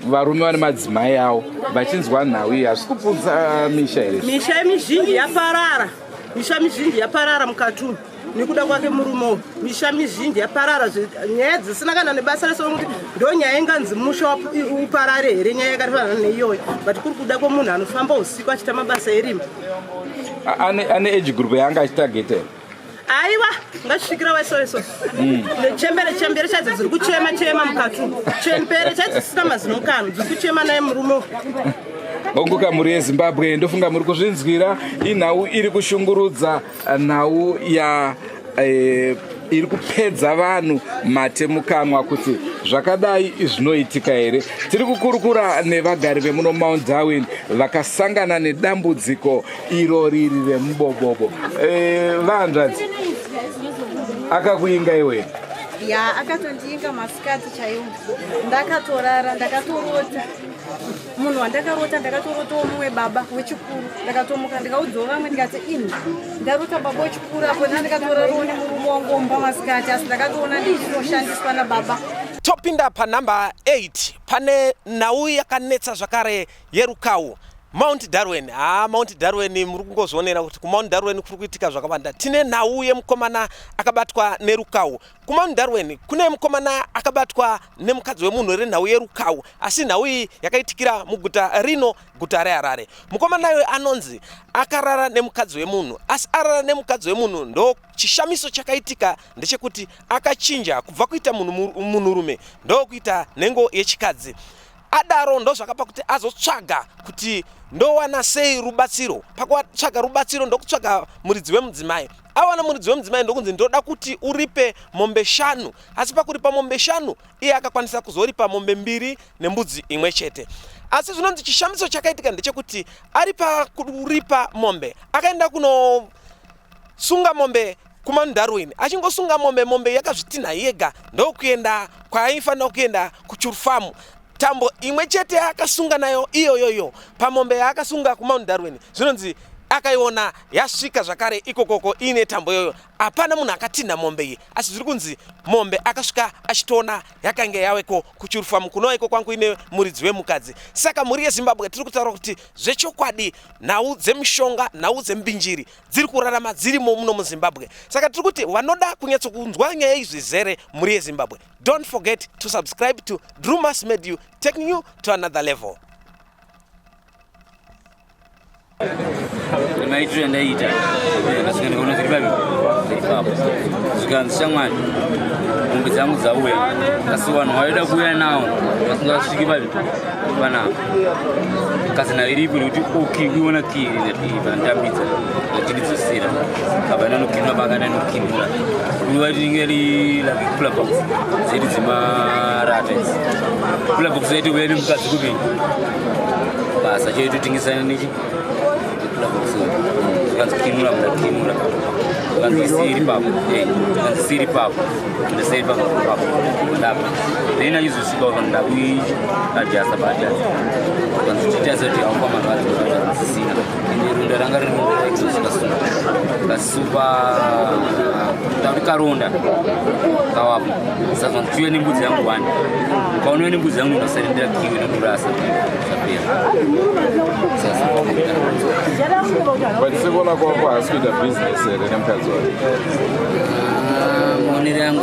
varume vane madzimai avo vachinzwa nhau iyi, hazvi kuputsa misha here? Misha mizhinji yaparara, misha mizhinji yaparara mukati umu nekuda kwake murume. Misha mizhinji yaparara, nyaya dzisina kana nebasa reso kuti ndo nyaya inganzi musha uparare here, nyaya yakafanana neiyoyo, but kuri kuda kwomunhu anofamba usiku achiita mabasa erima. Ane age group yanga achitageta here? Aiwa, ngasvikira weso. Chembere chadzo dziri kuchema mukati. Chembere chadzo dzisina mazino kanu, dziri kuchema naye murume. Bongoka muri yeZimbabwe, ndofunga muri kuzvinzwira, inhau iri kushungurudza, nhau ya iri kupedza vanhu mate mukanwa kuti zvakadai zvinoitika here. Tiri kukurukura nevagari vemuno Mount Darwen vakasangana nedambudziko iro riri remubobobo. Vanzvadzi, akakuinga iwe? Ya, akatondiinga masikati chaiwo. Ndakatorara, ndakatorota. Munhu wandakarota ndakatorotawo mumwe baba wechikuru. Ndakatomuka ndikaudzawo vamwe ndikati ini ndarota baba wechikuru apo ndandikatorarawo nemurume wangu mumba masikati, asi ndakatoona ndichishandiswa nababa. Topinda pa number 8 pane nhau yakanetsa zvakare yerukau. Mount Darwen, Mount Darwen muri kungozvionera kuti kuMount Darwen kuri kuitika zvakawanda. Tine nhau yemukomana akabatwa nerukau. KuMount Darwen kune mukomana akabatwa nemukadzi wemunhu renhau yerukau, asi nhau iyi yakaitikira muguta rino, guta reHarare. Mukomana uyu anonzi akarara nemukadzi wemunhu, asi arara nemukadzi wemunhu ndo chishamiso chakaitika ndechekuti akachinja kubva kuita munhurume ndo kuita nhengo yechikadzi. Adaro ndo zvakapa kuti azotsvaga kuti ndowana sei rubatsiro. Pakutsvaga rubatsiro ndokutsvaga muridzi wemudzimai. Awana muridzi wemudzimai ndokunzi ndoda kuti uripe mombe 5, asi pakuripa mombe 5 iye akakwanisa kuzoripa mombe 2 nembudzi imwe chete. Asi zvinonzi chishamiso chakaitika ndechekuti ari pakuripa mombe akaenda kunosunga mombe kuMount Darwen. Achingosunga mombe yakazvitinha yega ndokuenda kwaaifanira kuenda kuchurfamu. Tambo imwe chete akasunga nayo iyoyoyo pamombe yaakasunga kuMount Darwen. Zvinonzi akaiona yasvika zvakare ikokoko ine tambo yoyo. Hapana munhu akatinha mombe iyi, asi zviri kunzi mombe akasvika achitoona yakanga yaweko kuchurfamu kunova iko kwangu ine muridzi wemukadzi. Saka muri yeZimbabwe tiri kutaura kuti zvechokwadi nhau dzemishonga, nhau dzembinjiri dziri kurarama dzirimo muno muZimbabwe. Saka tiri kuti vanoda kunyatsokunzwa nyaya izvi zere muri yeZimbabwe, don't forget to subscribe to Drewmas Media, taking you to another level. maitiro andaita ndasvika ndikaona zviri papo zvikanzi shamwari mombe dzangu dzauya asi vanhu vaida kuuya nawo vasingasviki panapa kasina iripo nekuti kuiona kiri vandambidza vachididzosera kabana nokirina bakana nokinura kuva tinenge like coolerbox dzedu dzemarata idzi coolerbox yaiti uya nemukadzi kupini basa chaitotengesana nechi coolerbox zvikanzi kinura mudakinura kanzisiri papo kanzisiri papo ndisiri papo ndapa then ayizosvika ukandakuichi adjasta paadjasta kanzichitasa kuti aupa marwadzi asisina ende runda ranga riri runda raizosvika kasupa tauri karonda kawapo saka ndichiuya nembudzi yangu 1 ukaonauya nembudzi yangu ndasarendera kiwi nodurasa zvapera vachisiona kwako hasi kuita bhizinesi here nemukadzi wako maonero yangu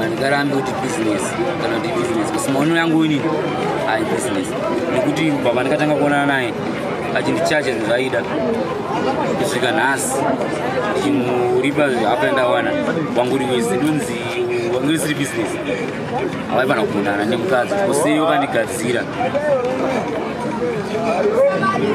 handikarambi kuti bhizinesi kana kuti bhizinesi kasi maonero yangu ini hai bhizinesi nekuti kubva pandikatanga kuonana naye achindichacha zvaida kusvika nhasi ndichimuripa apa ndawana wangu riwezi ndonzi wangu risiri bhizinesi avaifana kugonana nemukadzi kosei wakandigadzira.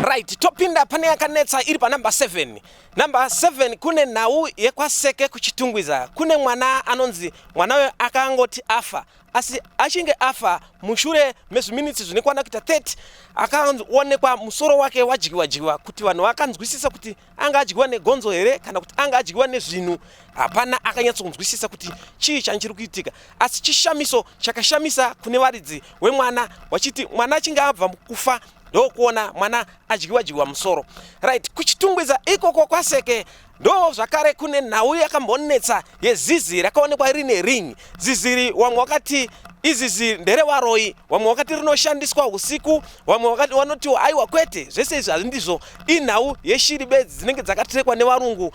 Right, topinda pane yakanetsa iri pa number 7. Number 7 kune nhau yekwaseke kuchitungwiza. Kune mwana anonzi mwanawe akangoti afa. Asi achinge afa mushure mezviminitsi zvinekwana kuita 30 akaonekwa musoro wake wajigwa kuti vanhu vakanzwisisa kuti anga adyiwa negonzo here kana kuti anga adyiwa nezvinhu. Hapana akanyatsonzwisisa kuti chii chanchiri kuitika. Asi chishamiso chakashamisa kune varidzi wemwana wachiti mwana achinge abva kufa ndo kuona mwana adyiwa musoro. Right, kuchitungwiza ikoko kwaseke ndo zvakare kune nhau yakambonetsa yezizi rakaonekwa rine ring. Ziziri wamwe wakati izizi nderevaroi, wamwe wakati rinoshandiswa usiku, wamwe wakati wanoti aiwa kwete. Zvese izvi hazvindizvo inhau yeshiri bedzi dzinenge dzakaterekwa nevarungu.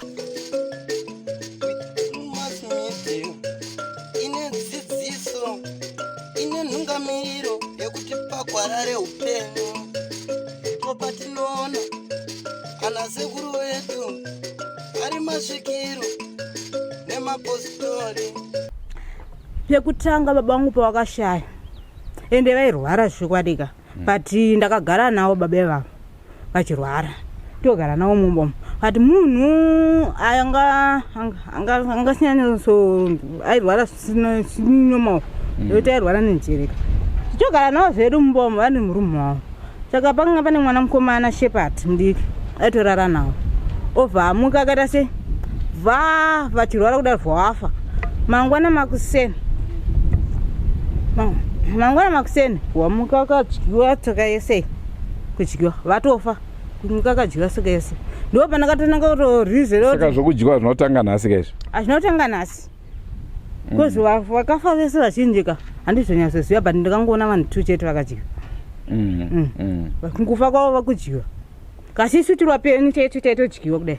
Ine dzidziso ine nhungamiro yekuti pagwara reupenyu topatinoona ana sekuru vedu ari masvikiro nemapositori. Pekutanga baba vangu pavakashaya ende vairwara zvikwadika but ndakagara navo baba vavo vachirwara togara navo mumbomo but munhu angasinyanyso airwara sinomao yokuti airwara nenjereka tichogara navo zvedu mumbomo vane murume wavo. Saka pakanga pane mwana mukomana Shepherd mudiki aitorara navo obva amuka akaita se vachirwara kudai vafa mangwana makuseni wamuka wakadyiwa tsoka yese kudyiwa vatofa kunyika akadyiwa tsoka yese ndo pandakatonanga kutorize saka zvokudyiwa zvinotanga nhasi kaizvo hazvinotanga nhasi kozi vakafa vese vachinjika handizvonyatsoziva but ndikangoona vanhu 2 chete vakadyiwa kungufa kwavo vakudyiwa kasisutirwa penyu chetu chaitodyiwa kudai.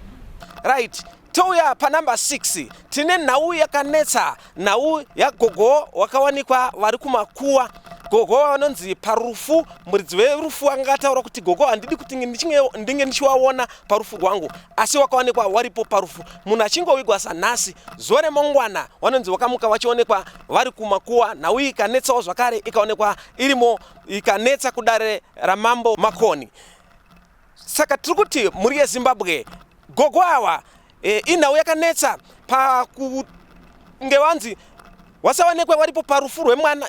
Right, touya pa number 6 tine nhau yakanetsa, nhau yagogo wakawanikwa vari kumakuwa. Gogo wanonzi parufu, muridzi werufu angataura kuti gogo handidi kuti ndinge ndichiwaona parufu rwangu, asi wakawanikwa waripo parufu. Munhu achingowigwa sanhasi zuva remangwana wanonzi wakamuka vachionekwa vari kumakuwa. Nhau ikanetsawo zvakare ikaonekwa irimo ikanetsa kudare ramambo Makoni. Saka tiri kuti muri yeZimbabwe gogo awa inhau yakanetsa pakunge vanzi wasaonekwa waripo parufu rwemwana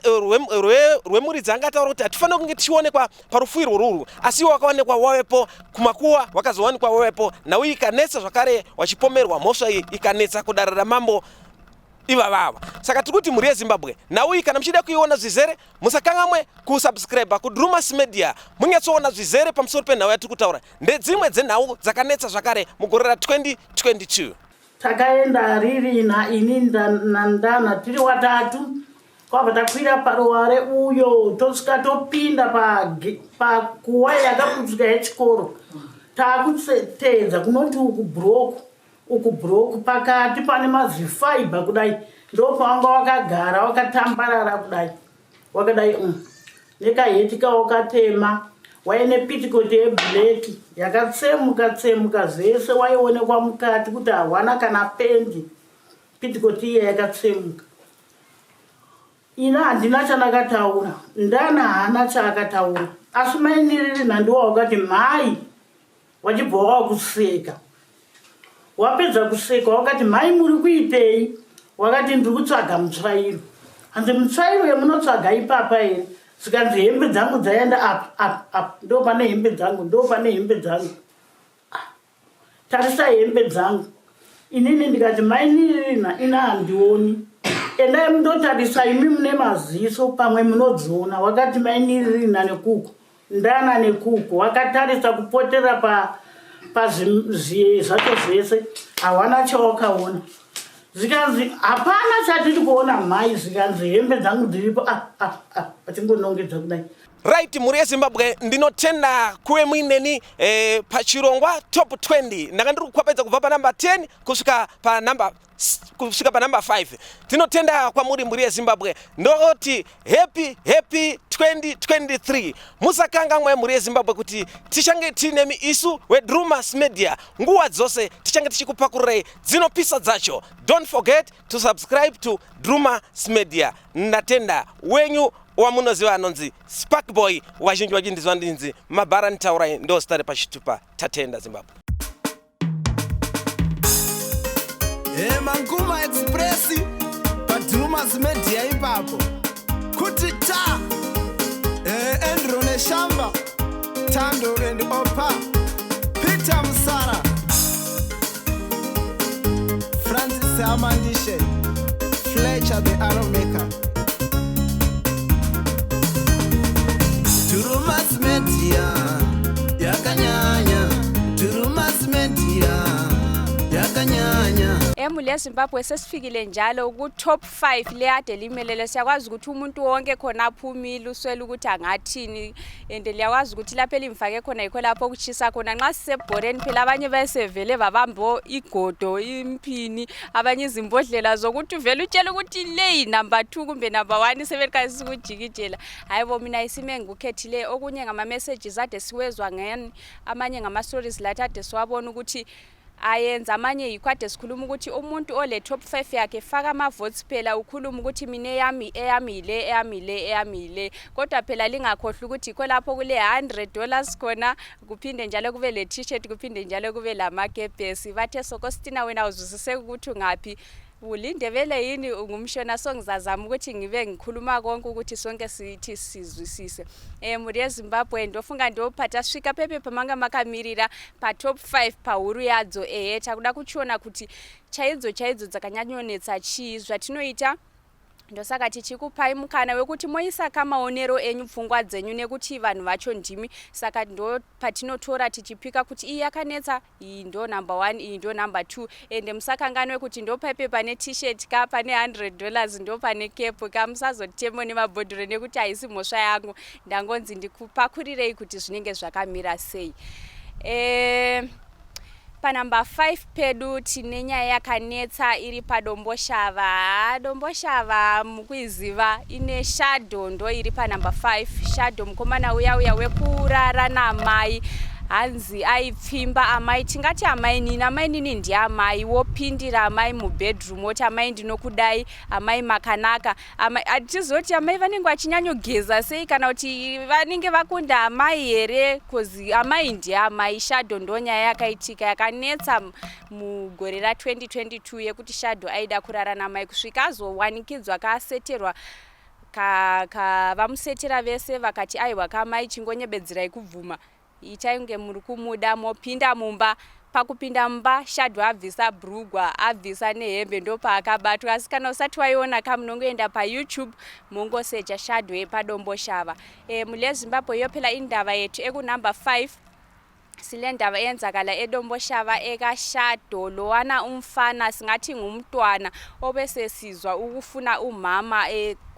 rwemuridzi angataura kuti hatifanira kunge tichionekwa parufu irworuru, asi wakaonekwa wawepo kumakuwa wakazowanikwa wawepo. Nhau ikanetsa zvakare wachipomerwa mhosva iyi ikanetsa kudare ramambo ivavava. Saka tiri kuti muri yeZimbabwe nhau iyi kana muchida kuiona zvizere musakangamwe kusubscribe kuDREWMAS Media munyatsoona zvizere pamusoro penhau yatiri kutaura. Ndedzimwe dzenhau dzakanetsa zvakare mugore ra2022. Takaenda ririna ini nandana tiri watatu kwabva takwira paruware uyo tosvika topinda pakuwa yakaputsika yechikoro takuteedza kunoti ukubhuroku pakati pane mazvifaiba kudai ndopawanga wakagara wakatambarara kudai wakadai nekahetika wakatema waine pitikoti yebhleki yakatsemuka zvese waionekwa mukati kuti hawana kana pendi. Pitikoti iya yakatsemuka. Ina handina chandakataura, ndana haana chaakataura. Asi mainirina ndiwo wakati mai wachibva wakuseka. Wapedza kuseka wakati mai muri kuitei? Wakati ndiri kutsvaga mutsvairo. Hanzi mutsvairo yamunotsvaga ipapa here? Zikanzi hembe dzangu dzaenda apa. Ndo pane hembe dzangu. Tarisa hembe dzangu. Inini ndikati mainirina ina handioni. Endai mundotarisa imi mune maziso pamwe munodziona. Wakati mainirina nekuku. Ndana nekuku. Wakatarisa kupotera pazviye zvacho zvese. Hawana chawakaona. Zikanzi hapana chatiri kuona mai. Zikanzi hembe dzangu dziripo. Patingonongedza kudai. Right, muri yeZimbabwe ndinotenda kuwe mwineni pachirongwa top 20 ndakandiri kukwapedza kubva panamba 10 kusvika panamba 5. Tinotenda kwamuri muri yeZimbabwe ndoti happy 2023. Musakanga mwe muri yeZimbabwe kuti tichange tinemi isu weDREWMAS Media nguwa dzose tichange tichikupakurai dzinopisa dzacho. Don't forget to subscribe to DREWMAS Media. Ndatenda wenyu wamunoziva anonzi Sparkboy wazhinji wachindizwa ndinzi mabhara nitaurai ndo stare pachitupa. Tatenda Zimbabwe. Manguma Express paDREWMAS Media ipapo kuti ta Andrew Neshamba Tando and Opa Peter Msara Francis Amandishe Fletcher the Arrow Maker. DREWMAS Media yakanyanya. DREWMAS Media yakanyanya. Emuli yeZimbabwe sesifikile njalo ku top 5 leyade limelele. Siyakwazi ukuthi umuntu wonke khona aphumile uswela ukuthi angathini and liyakwazi ukuthi lapha elimfake khona yikho lapho kuchisa khona. Nxa sisebhoreni phela abanye besevele babambo igodo impini abanye izimbodlela zokuthi uvela utshela ukuthi le number 2 kumbe number 1 sebekayisa ukujikijela. Hayibo mina isime ngikukhethile okunye ngama messages ade siwezwa ngani amanye ngama stories lathi siwabona ukuthi ayenza amanye yikwade sikhuluma ukuthi umuntu ole top 5 yakhe faka ama votes phela ukhuluma ukuthi mina eyamile kodwa phela lingakhohlwa ukuthi ikho lapho kule $100 khona kuphinde njalo kube le t-shirt kuphinde njalo kube lamakepesi. Bathe Sokostina wena uzwisise ukuthi ngaphi ulinde vele yini ungumshona songizazama ukuthi ngibe ngikhuluma konke ukuthi sonke sithi sizwisise. Muri yeZimbabwe ndofunga ndophatha swika pepe pamanga makamirira pa top 5 pa huru yadzo takuda kuchiona kuti chaidzo dzakanyanyonetsa chii zvatinoita. Ndosaka tichikupai mukana wekuti moisa kamaonero enyu pfungwa dzenyu nekuti vanhu vacho ndimi. Saka ndo patinotora tichipika kuti iyi yakanetsa, iyi ndo number 1, iyi ndo number 2. Ende musakanganwe kuti ndo pepe pane t-shirt ka pane $100 ndo pane kepo ka musazotemo nemabhodhoro nekuti haisi mhosva yangu. Ndangonzi ndikupakurirei kuti zvinenge zvakamira sei. Panamba 5 pedu tine nyaya yakanetsa iri padomboshava. Domboshava mukuiziva ine Shadow ndo iri panamba 5. Shadow mukomana uya wekurara namai. Hanzi aipfimba amai tingati amai nini ndi amai wopindira amai mubedroom woti amai ndinokudai amai makanaka amai atizoti amai vanenge vachinyanyogeza sei kana kuti vanenge vakunda amai here kozi amai ndi amai. Shadow ndonyaya yakaitika yakanetsa mugore ra 2022 yekuti Shadow aida kurara namai kusvika azowanikidzwa kaseterwa vamusetera vese vakati aiwa kamai chingonyebedzerai kubvuma ichainge muri kumuda mopinda mumba. Pakupinda mumba Shadow abvisa brugwa abvisa nehembe ndopa akabatwa. Asi kana usati waiona kamunongoenda pa YouTube mongosecha Shadow yepadomboshava. Muri yeZimbabwe yophela indaba yetu eku number 5. Silendaba eyenzakala edomboshava eka Shadow lowana umfana singathi ngumntwana obesesizwa ukufuna umama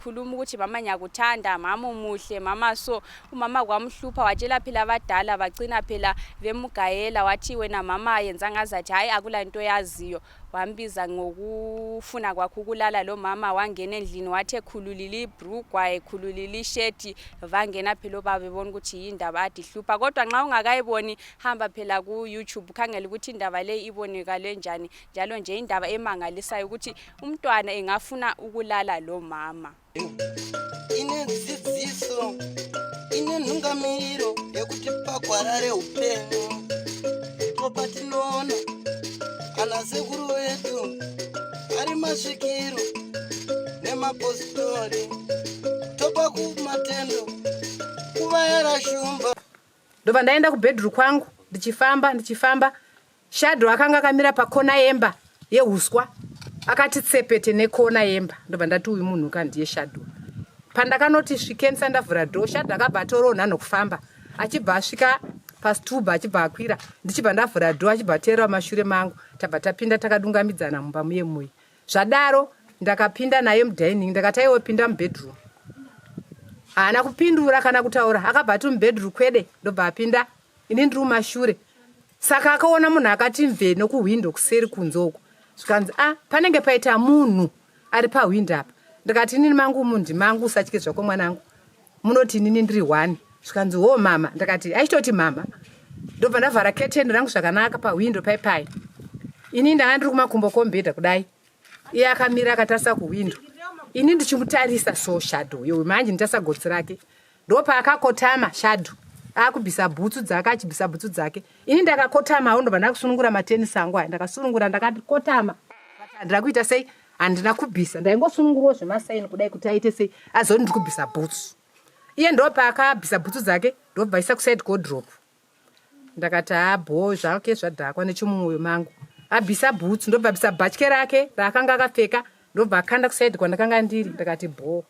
ekhuluma ukuthi mama ngiyakuthanda, mama umuhle, mama so. Umama kwamhlupha watshela phela abadala bagcina phela bemugayela wathi wena mama yenza ngazathi hayi akulanto yaziyo. Wambiza ngokufuna kwakhe ukulala lo mama wangena endlini wathi ekhululile ibhrugwa ekhululile isheti vangena phela baba bebona ukuthi yindaba adi hlupha. Kodwa nxa ungakayiboni hamba phela ku YouTube khangela ukuthi indaba le ibonekale njani, njalo nje indaba emangalisayo ukuthi umntwana engafuna ukulala lo mama. Inedzidziso inenhungamiro yekuti pagwarare upenyu topa tinoona ana sekuru vedu ari masvikiro nemapositori topa kumatendo kuvayara shumba. Ndobva ndaenda kubhedru kwangu ndichifamba Shadow akanga akamira pakona yemba yehuswa akati tsepete nekona yemba. Ndobva ndati uyu munhu kandiye Shadow. Pandakanoti svikenisa ndavhura door Shadow akabva atoro nhano kufamba achibva asvika pasituba achibva akwira ndichibva ndavhura door achibva ateerera mashure mangu tabva tapinda takadungamidzana mumba muye muye. Zvadaro ndakapinda naye mudining ndakati aiwe pinda mubedroom. Haana kupindura kana kutaura akabva ati mubedroom kwede. Ndobva apinda ini ndiri mumashure. Saka akaona munhu akati mve nokuhwindo kuseri kunzoko. Zvikanzi panenge paita munhu ari pahwindo apa. Ndakati inini mangu mundi mangu usatye zvako mwanangu. Munoti inini ndiri 1. Zvikanzi ho mama. Ndakati aichitoti mama. Ndobva ndavhara keteni rangu zvakanaka pahwindo paipai. Ini ndanga ndiri kumakumbo kombedha kudai. Iye akamira akatarisa kuhwindo. Ini ndichimutarisa so Shadow yo manje nditarisa gotsi rake. Ndopa akakotama Shadow. Akubvisa bhutsu dzake achibvisa bhutsu dzake. Ini ndakakotama ndobva ndakusunungura matenisi angu aya ndakasunungura ndakati kotama. Ndira kuita sei handina kubvisa ndaingosunungurawo zvemasaini kudai kuti aite sei azoti ndiri kubvisa bhutsu. Iye ndopa akabvisa bhutsu dzake ndobva aisa kuside wardrobe. Ndakati bho zvake zvadhakwa nechimumwoyo mangu. Abvisa bhutsu ndobva abvisa bhatya rake raakanga akapfeka ndobva akanda kuside kwandakanga ndiri. Ndakati bho.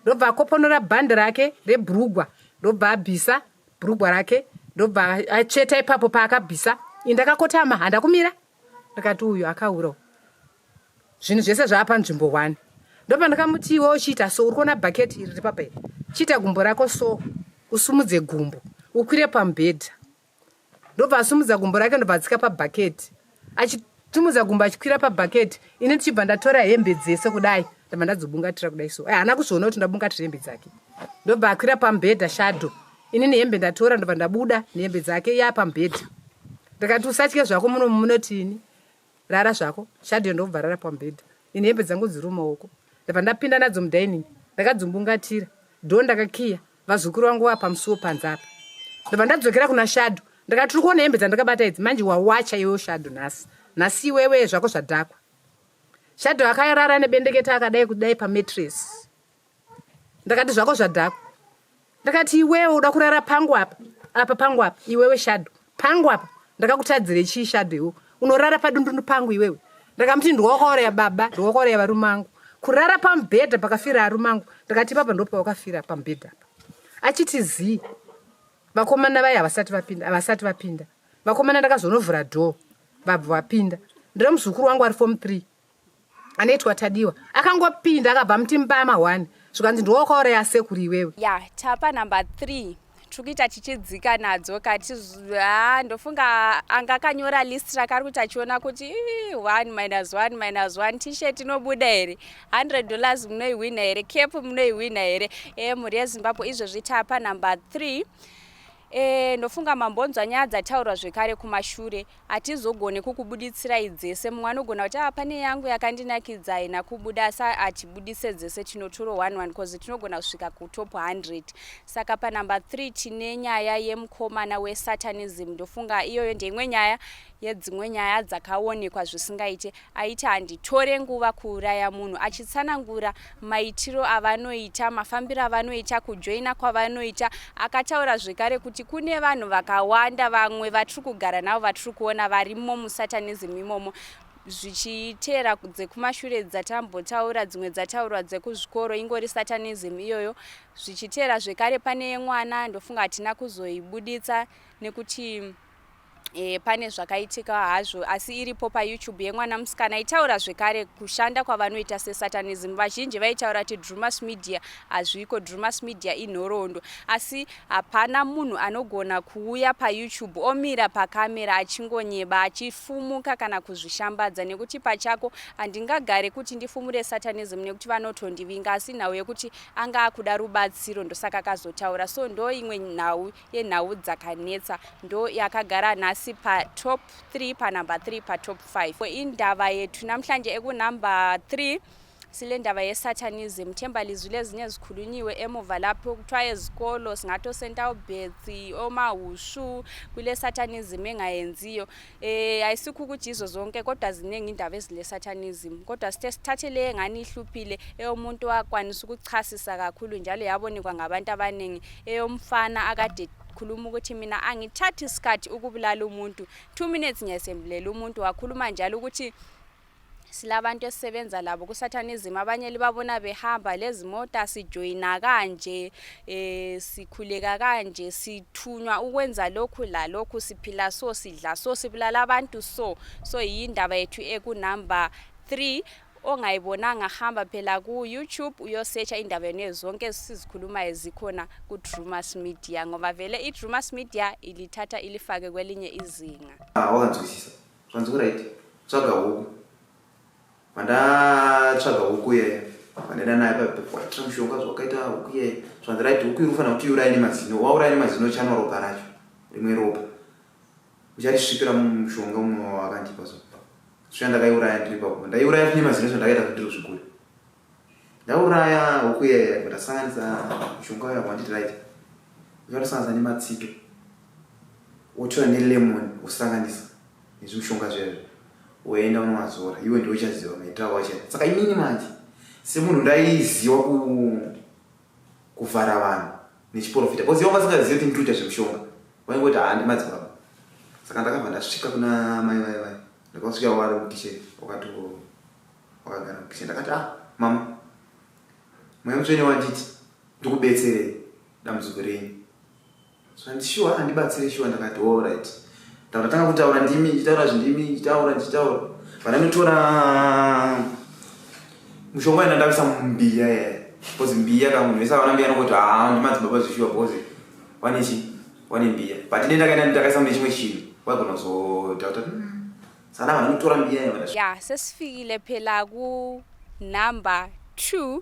Ndobva akoponora bhandi rake rebhurugwa ndobva abvisa bhurugwa rake ndobva acheta ipapo paakabvisa. Indakakotama handakumira. Ndakati uyu akaurawo. Zvinhu zvese zvapa nzvimbo 1. Ndobva ndakamuti iwe uchiita so uri kuona bhaketi iri riri papa iri. Chiita gumbo rako so usumudze gumbo ukwire pamubhedha. Ndobva asumudza gumbo rake ndobva atsika pabhaketi. Achitumudza gumbo achikwira pabhaketi. Ini ndichibva ndatora hembe dzese kudai ndobva ndadzibungatira kudai so. Haana kuzoona kuti ndabungatira hembe dzake. Ndobva akwira pamubhedha Shadow. Ini nehembe ndatora ndobva ndabuda nehembe dzake iye pamubhedha. Ndakati usatye zvako munotini rara zvako. Shadow ndobva rara pamubhedha. Ini hembe dzangu dziri mumaoko. Ndobva ndapinda nadzo mudining ndakadzimbungatira ndo ndakakiya vazukuru vangu vapamusuwo panze apa. Ndobva ndadzokera kuna Shadow ndakati tiri kuona hembe dzandakabata idzi manje wawacha iwewo Shadow nhasi iwewe zvako zvadhakwa. Shadow akarara nebendeketa akadai kudai pamatress. Ndakati zvako zvadhakwa. Ndakati iwewe uda kurara pangu apa pangu apa iwewe Shadow pangu apa ndakakutadzire chii Shadow unorara padundundu pangu iwewe. Ndakamuti ndiwakauraya baba ndiwakauraya varume vangu kurara pamubhedha pakafira arume angu. Ndakati papa ndopa wakafira pamubhedha apa. Achiti zii vakomana vaya havasati vapinda. Vakomana ndakazonovhura door vabva vapinda. Ndiri muzukuru wangu ari form 3 anoitwa Tadiwa akangopinda akabva muti mbama 1 zvikanzi ndiwakauraya sekuru iwewe. Tapa number 3 tikuita tichidzika nadzo kati ndofunga anga akanyora list rakari kuti achiona kuti 1 minus 1 minus 1 t-shirt inobuda here, $100 munoihwina here, cape munoihwina here. Mhuri yeZimbabwe izvozvi tapa number 3. Ndofunga mambonzwa nyaya dzataurwa zvekare kumashure atizogone kukubuditsira dzese. Mumwe anogona kuti pane yangu yakandinakidza haina kubuda sa atibudise dzese tinotoro 11 because tinogona kusvika kutop 100. Saka pa number 3 tine nyaya yemukomana wesatanism. Ndofunga iyoyo ndeimwe nyaya yedzimwe nyaya dzakaonekwa zvisingaite aiti handitore nguva kuuraya munhu achitsanangura maitiro avanoita mafambiro avanoita kujoina kwavanoita. Akataura zvekare kuti kune vanhu vakawanda vamwe vatiri kugara navo vatiri kuona varimo musatanism imomo zvichiteera dzekumashure dzatambotaura dzimwe dzataurwa dzekuzvikoro ingori satanism iyoyo. Zvichiteera zvekare pane mwana ndofunga hatina kuzoibuditsa nekuti pane zvakaitika hazvo asi iripo paYouTube yemwana musikana itaura zvekare kushanda kwavanoita sesatanism. Vazhinji vaitaura kuti Drewmas Media hazviko, Drewmas Media inhoroondo, asi hapana munhu anogona kuuya paYouTube omira pakamera achingonyeba achifumuka kana kuzvishambadza, nekuti pachako handingagare kuti ndifumure satanism nekuti vanotondivinga, asi nhau yekuti anga akuda rubatsiro ndosaka akazotaura. So ndo imwe nhau yenhau dzakanetsa, ndo yakagara nhasi pa-top 3 pa-number 3 pa-top 5. Indaba yethu namhlanje eku-number 3 sile ndaba ye-satanism. Themba lizwile ezinye zikhulunyiwe emuva lapho kuthiwa ezikolo singatosenta ubhetsi omahushu kule satanism engayenziyo. Ayisikho ukuthi izo zonke kodwa ziningi indaba ezile satanism, kodwa sithe sithathele engani ihluphile eyomuntu wakwanisa ukuchasisa kakhulu njalo yabonikwa ngabantu abaningi, eyomfana akade khuluma ukuthi mina angithathi isikhathi ukubulala umuntu 2 minutes ngiyasembulela umuntu. Wakhuluma njalo ukuthi silabantu esisebenza labo kusatanism abanye libabona behamba lezi mota sijoyina kanje, sikhuleka kanje, sithunywa ukwenza lokhu la lokhu, siphila so, sidla so, sibulala abantu so yindaba yethu eku-number 3. Ongayibonanga hamba phela ku-YouTube uyosearcha indaba nezonke esizikhuluma ezikhona ku-Drewmas Media, ngoba vele i-Drewmas Media ilithatha ilifake kwelinye izinga. Wakanzwisisa zvanzi right, tsvaga huku vandatsvaga huku ye vandaenda naye papaitra mushonga zvakaita huku ye zvanzi right. Huku iri kufanira kuti iuraye nemazino, wauraye nemazino chanwa ropa racho rimwe ropa ucharisvipira mushonga umwe wakandipa so zvandakaiuraya ndiri papo, ndaiuraya kune mazino zvandakaita kuti ndiri zvikuru, ndauraya huku ye ndasanganisa mushonga wayo wanditi right, ucharosanganisa nematsito wotora nelemon usanganisa nezvimushonga zvezvo woenda unomazora, iwe ndiwe uchaziva maitiro wacho. Saka inini manje semunhu ndaiziva kuvhara vanhu nechiprofita, because ivo vasingazivi kuti ndiri kuita zvemushonga vaingoti handimadzibaba. Saka ndakabva ndasvika kuna mai vai ndakasvika wari mukisheni wakagara mukisheni, ndakati mama mweya mutsvene wanditi ndikubetserei dambudziko renyu. So ndishuwa andibatsire shuwa, ndakati all right. Ndatanga kutaura ndimi, ndichitaura zvindimi, ndichitaura vandanotora mushonga ina ndavisa mumbiya ye, because mbiya kamunhu vese vanambiya nokoti ndimadzibaba zvishuwa because wane mbiya, but ine ndakaenda ndakaisa mune chimwe chinhu wagona kuzotaura sana vanotora mbiya ye. Ya sesifikile phela ku-number 2.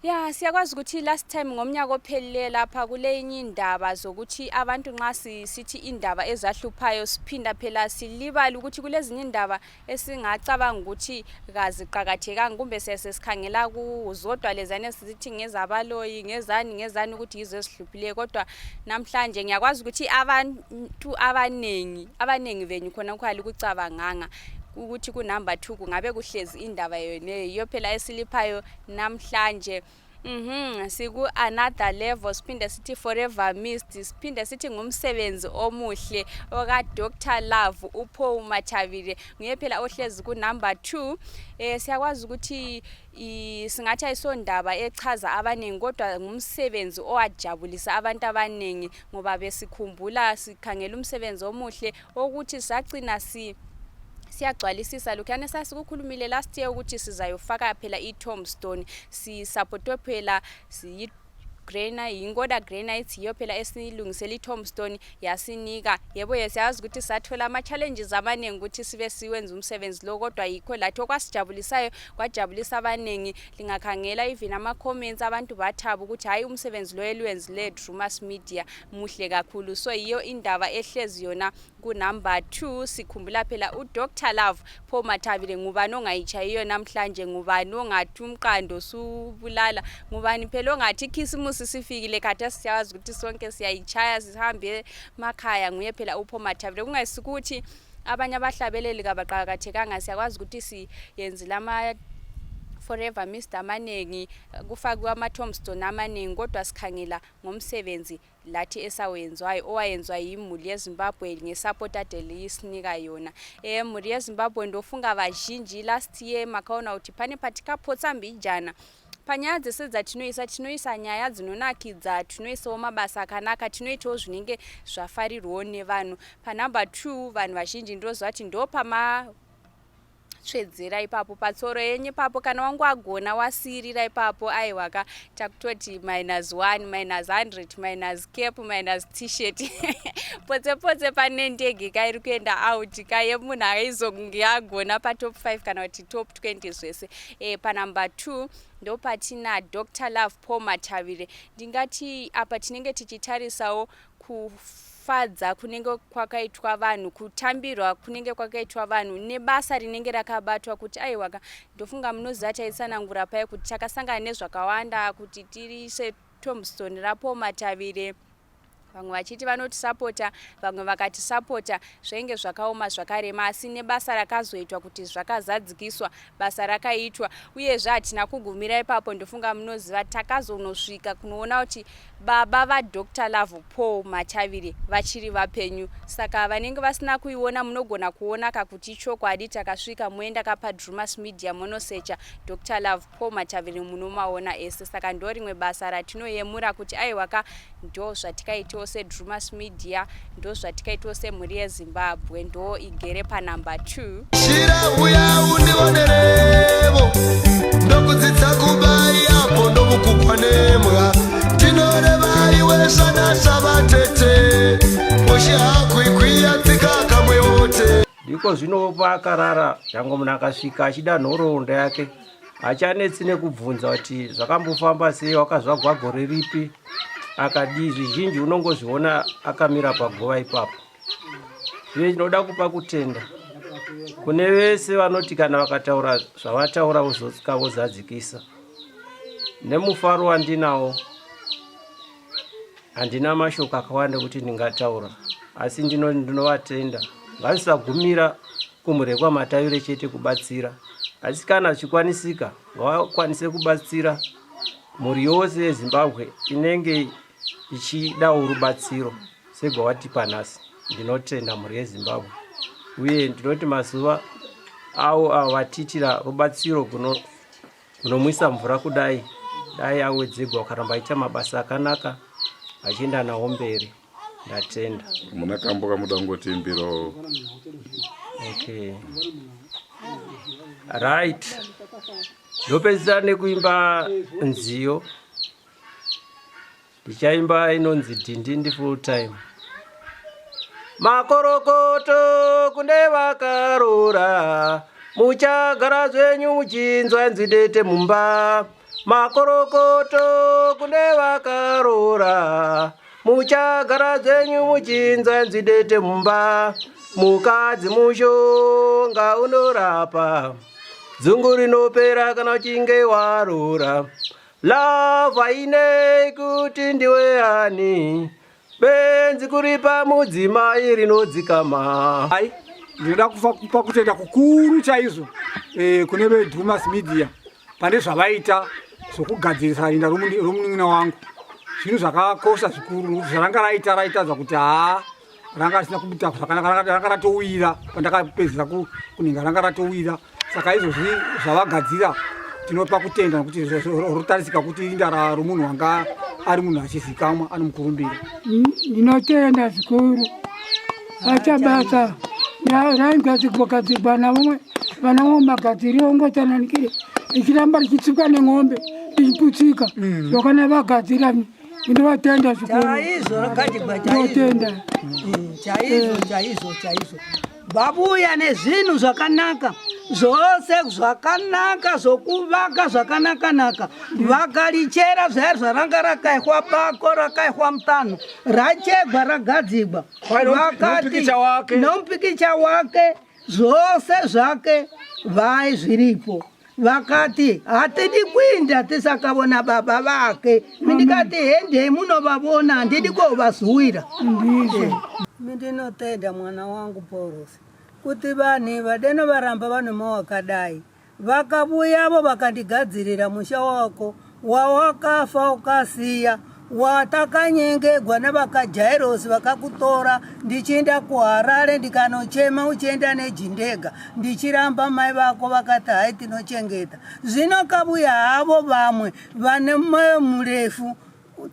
Ya siyakwazi ukuthi last time ngomnyaka ophelele lapha kule inye indaba zokuthi abantu nxa sithi indaba ezahluphayo siphinda phela silibala ukuthi kulezinye indaba esingacabanga ukuthi kaziqhakathekanga kumbe sesikhangela kuzodwa lezane sithi ngezabaloyi ngezani ukuthi yizo esihluphileyo, kodwa namhlanje ngiyakwazi ukuthi abantu abanengi venyu khona kukhali kucabanganga ukuthi ku-number 2 kungabe kuhlezi indaba yoneyo phela esiliphayo namhlanje. Siku-another level, siphinde sithi forever missed, siphinde sithi ngumsebenzi omuhle oka-Dr. Love uPaul Mathabile, nguye phela ohlezi ku-number 2. Siyakwazi ukuthi singathi ayisondaba echaza abaningi kodwa ngumsebenzi owajabulisa abantu abaningi, ngoba besikhumbula sikhangela umsebenzi omuhle ukuthi sagcina siyagcwalisisa lokhuyana sasikukhulumile last year ukuthi sizayofaka phela i-tombstone, sisupportwe phela ingoda granite yiyo phela esilungisela i-tombstone yasinika. Yebo siyazi ukuthi sathola ama-challenges amaningi ukuthi sibe siwenza umsebenzi lo, kodwa yikho lathi okwasijabulisayo kwajabulisa abaningi. Lingakhangela even ama-comments abantu bathaba ukuthi hayi umsebenzi lo eliwenzile Drewmas Media muhle kakhulu. So yiyo indaba ehlezi yona ku-number 2. Sikhumbula phela uDr. Love Paul Mathabile, ngubani ongayichayiyo namhlanje, ngubani ongathi umqando subulala, ngubani phela ongathi ikhisimusi sifikile kade siyazi ukuthi sonke siyayichaya sihambe emakhaya, nguye phela uPaul Mathabile. Kungasikuthi abanye abahlabeleli kabaqhakathekanga, siyakwazi ukuthi siyenzile ama forever missed amaningi, kufakwa ama-tombstone amaningi, kodwa sikhangela ngomsebenzi lathi esawenzwayo owayenzwa yimuli yeZimbabwe ngesupport ade lisinika yona. Muli yeZimbabwe ndofunga vazhinji last year makaona kuti pane patikapotsa mbijana panyaya dzese tinoisa nyaya dzinonakidza, tinoisawo mabasa akanaka, tinoitawo zvinenge zvafarirwawo nevanhu. Panumber 2 vanhu vazhinji ndozvati ndopama tsvedzera ipapo patsoro yenyu ipapo, kana wangu agona wasirira ipapo aiwaka takutoti -1 -100 -cap -t-shirt potse pane ndege kairi kuenda out kaye munhu aizonge agona patop 5 kana kuti top 20 zvese. Panumber 2 ndopatina Dr. Love Paul Matavire. Ndingati apa tinenge tichitarisawo kufadza kunenge kwakaitwa vanhu, kutambirwa kunenge kwakaitwa vanhu nebasa rinenge rakabatwa kuti aiwaka ndofunga munoziva taitsanangura paya kuti takasangana nezvakawanda kuti tiri seTombstone raPaul Matavire. Vamwe vachiti vanotisapota, vamwe vakatisapota, zvainge zvakaoma zvakarema, asi nebasa rakazoitwa kuti zvakazadzikiswa, basa rakaitwa. Uyezve hatina kugumira ipapo, ndofunga munoziva takazonosvika kunoona kuti baba vaDr. Love Paul Matavire vachiri vapenyu. Saka vanenge vasina kuiona munogona kuona kakuti chokwadi takasvika moenda kapaDREWMAS Media monosecha Dr. Love Paul Matavire munomaona ese. Saka ndo rimwe basa ratinoyemura kuti aiwaka ndo zvatikaitawo seDREWMAS Media, ndo zvatikaitawo semhuri yeZimbabwe, ndo igere panumber 2. Shira uya unionerevo ndokudzidza kubai apo ndokukukwanemwa tinoreva iwe sana savatete poshi hakwikwiya tsika kamwe wote ndiko zvino pakarara jango munhu akasvika achida nhoroondo yake achanetsi nekubvunza kuti zvakambofamba sei, wakazvagwa gore ripi, akadii. Zvizhinji unongozviona akamira pagova ipapo. Zvino tinoda kupa kutenda kune vese vanoti kana vakataura zvavataura vozosvika vozadzikisa. Nemufaro wandinawo handina mashoko akawanda kuti ndingataura, asi ndinovatenda. Ngazvisagumira kumurekwa Matavire chete kubatsira, asi kana zvikwanisika vakwanise kubatsira mhuri yose yeZimbabwe inenge ichidawo rubatsiro segwawatipa nhasi. Ndinotenda mhuri yeZimbabwe uye ndinoti mazuva avo avo vatitira rubatsiro kunomwisa mvura kudai dai awedzegwa ukaramba aita mabasa akanaka achienda nawo mberi. Ndatenda. Muna kamboka muda ngotimbiro. Okay. Right. Ndopedzisa nekuimba nziyo. Ndichaimba inonzi Dindindi full time. Makorokoto kune vakarora muchagara zvenyu muchinzwa nzidete mumba. Makorokoto kune vakarora muchagara zvenyu muchinzwa nzidete mumba. Mukadzi mushonga unorapa, dzungu rinopera kana uchinge warora. Love hainei kuti ndiwe ani, benzi kuripa mudzimai rinodzikama. Hai, ndinoda kupa kutenda kukuru chaizvo kune veDREWMAS Media pane zvavaita zvokugadzirisa rinda romunun'una wangu. Zvinhu zvakakosha zvikuru zvaranga raitadza kuti ranga risina kuita zvakanaka, ranga ratowira pandakapedzera kuninga, ranga ratowira. Saka izvozvi zvavagadzira tinopa kutenda nokuti rotarisika kuti rinda romunhu wanga ari munhu achizikamwa, ari mukurumbira. Ndinotenda zvikuru achabasa raingadzirwa navamwe vana vomagadziri ongotananikire ichiramba richitsuka neng'ombe ichiputsika zvakana vagadzira. Ndinovatenda zvikuru. Chaizvo vabuya nezvinhu zvakanaka zvose zvakanaka zvokuvaka zvakanaka vakarichera zvaro zvaranga rakaihwa pako rakaihwa mutano rachegwa ragadzigwa vakati nomupikicha wake zvose zvake vai zviripo. Vakati hatidi kuinda tisakavona baba vake. Mindikati hendei munovavona handidi kuvazuira. Ndinotenda mwana wangu Porosi kuti vanhu vadeno varamba vanhu mawakadai vakabuyavo vakandigadzirira musha wako wawakafa ukasiya watakanyengegwa nevakajairosi vakakutora ndichienda kuharare ndikanochema uchienda nejindega ndichiramba mai vako vakati hai tinochengeta. Zvino kabuya havo vamwe vane moyo murefu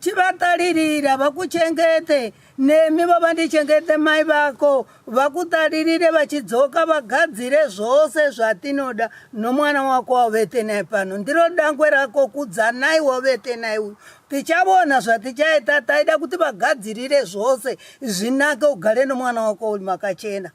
chivataririra vakuchengete nemi vavandichengete mai vako vakutaririre vachidzoka vagadzire zvose zvatinoda nomwana wako wavete naye pano. Ndiro dangwe rako kudzanai wavete naye uyu. Tichaona zvatichaita taida kuti vagadzirire zvose zvinake ugare nomwana wako uri makachena.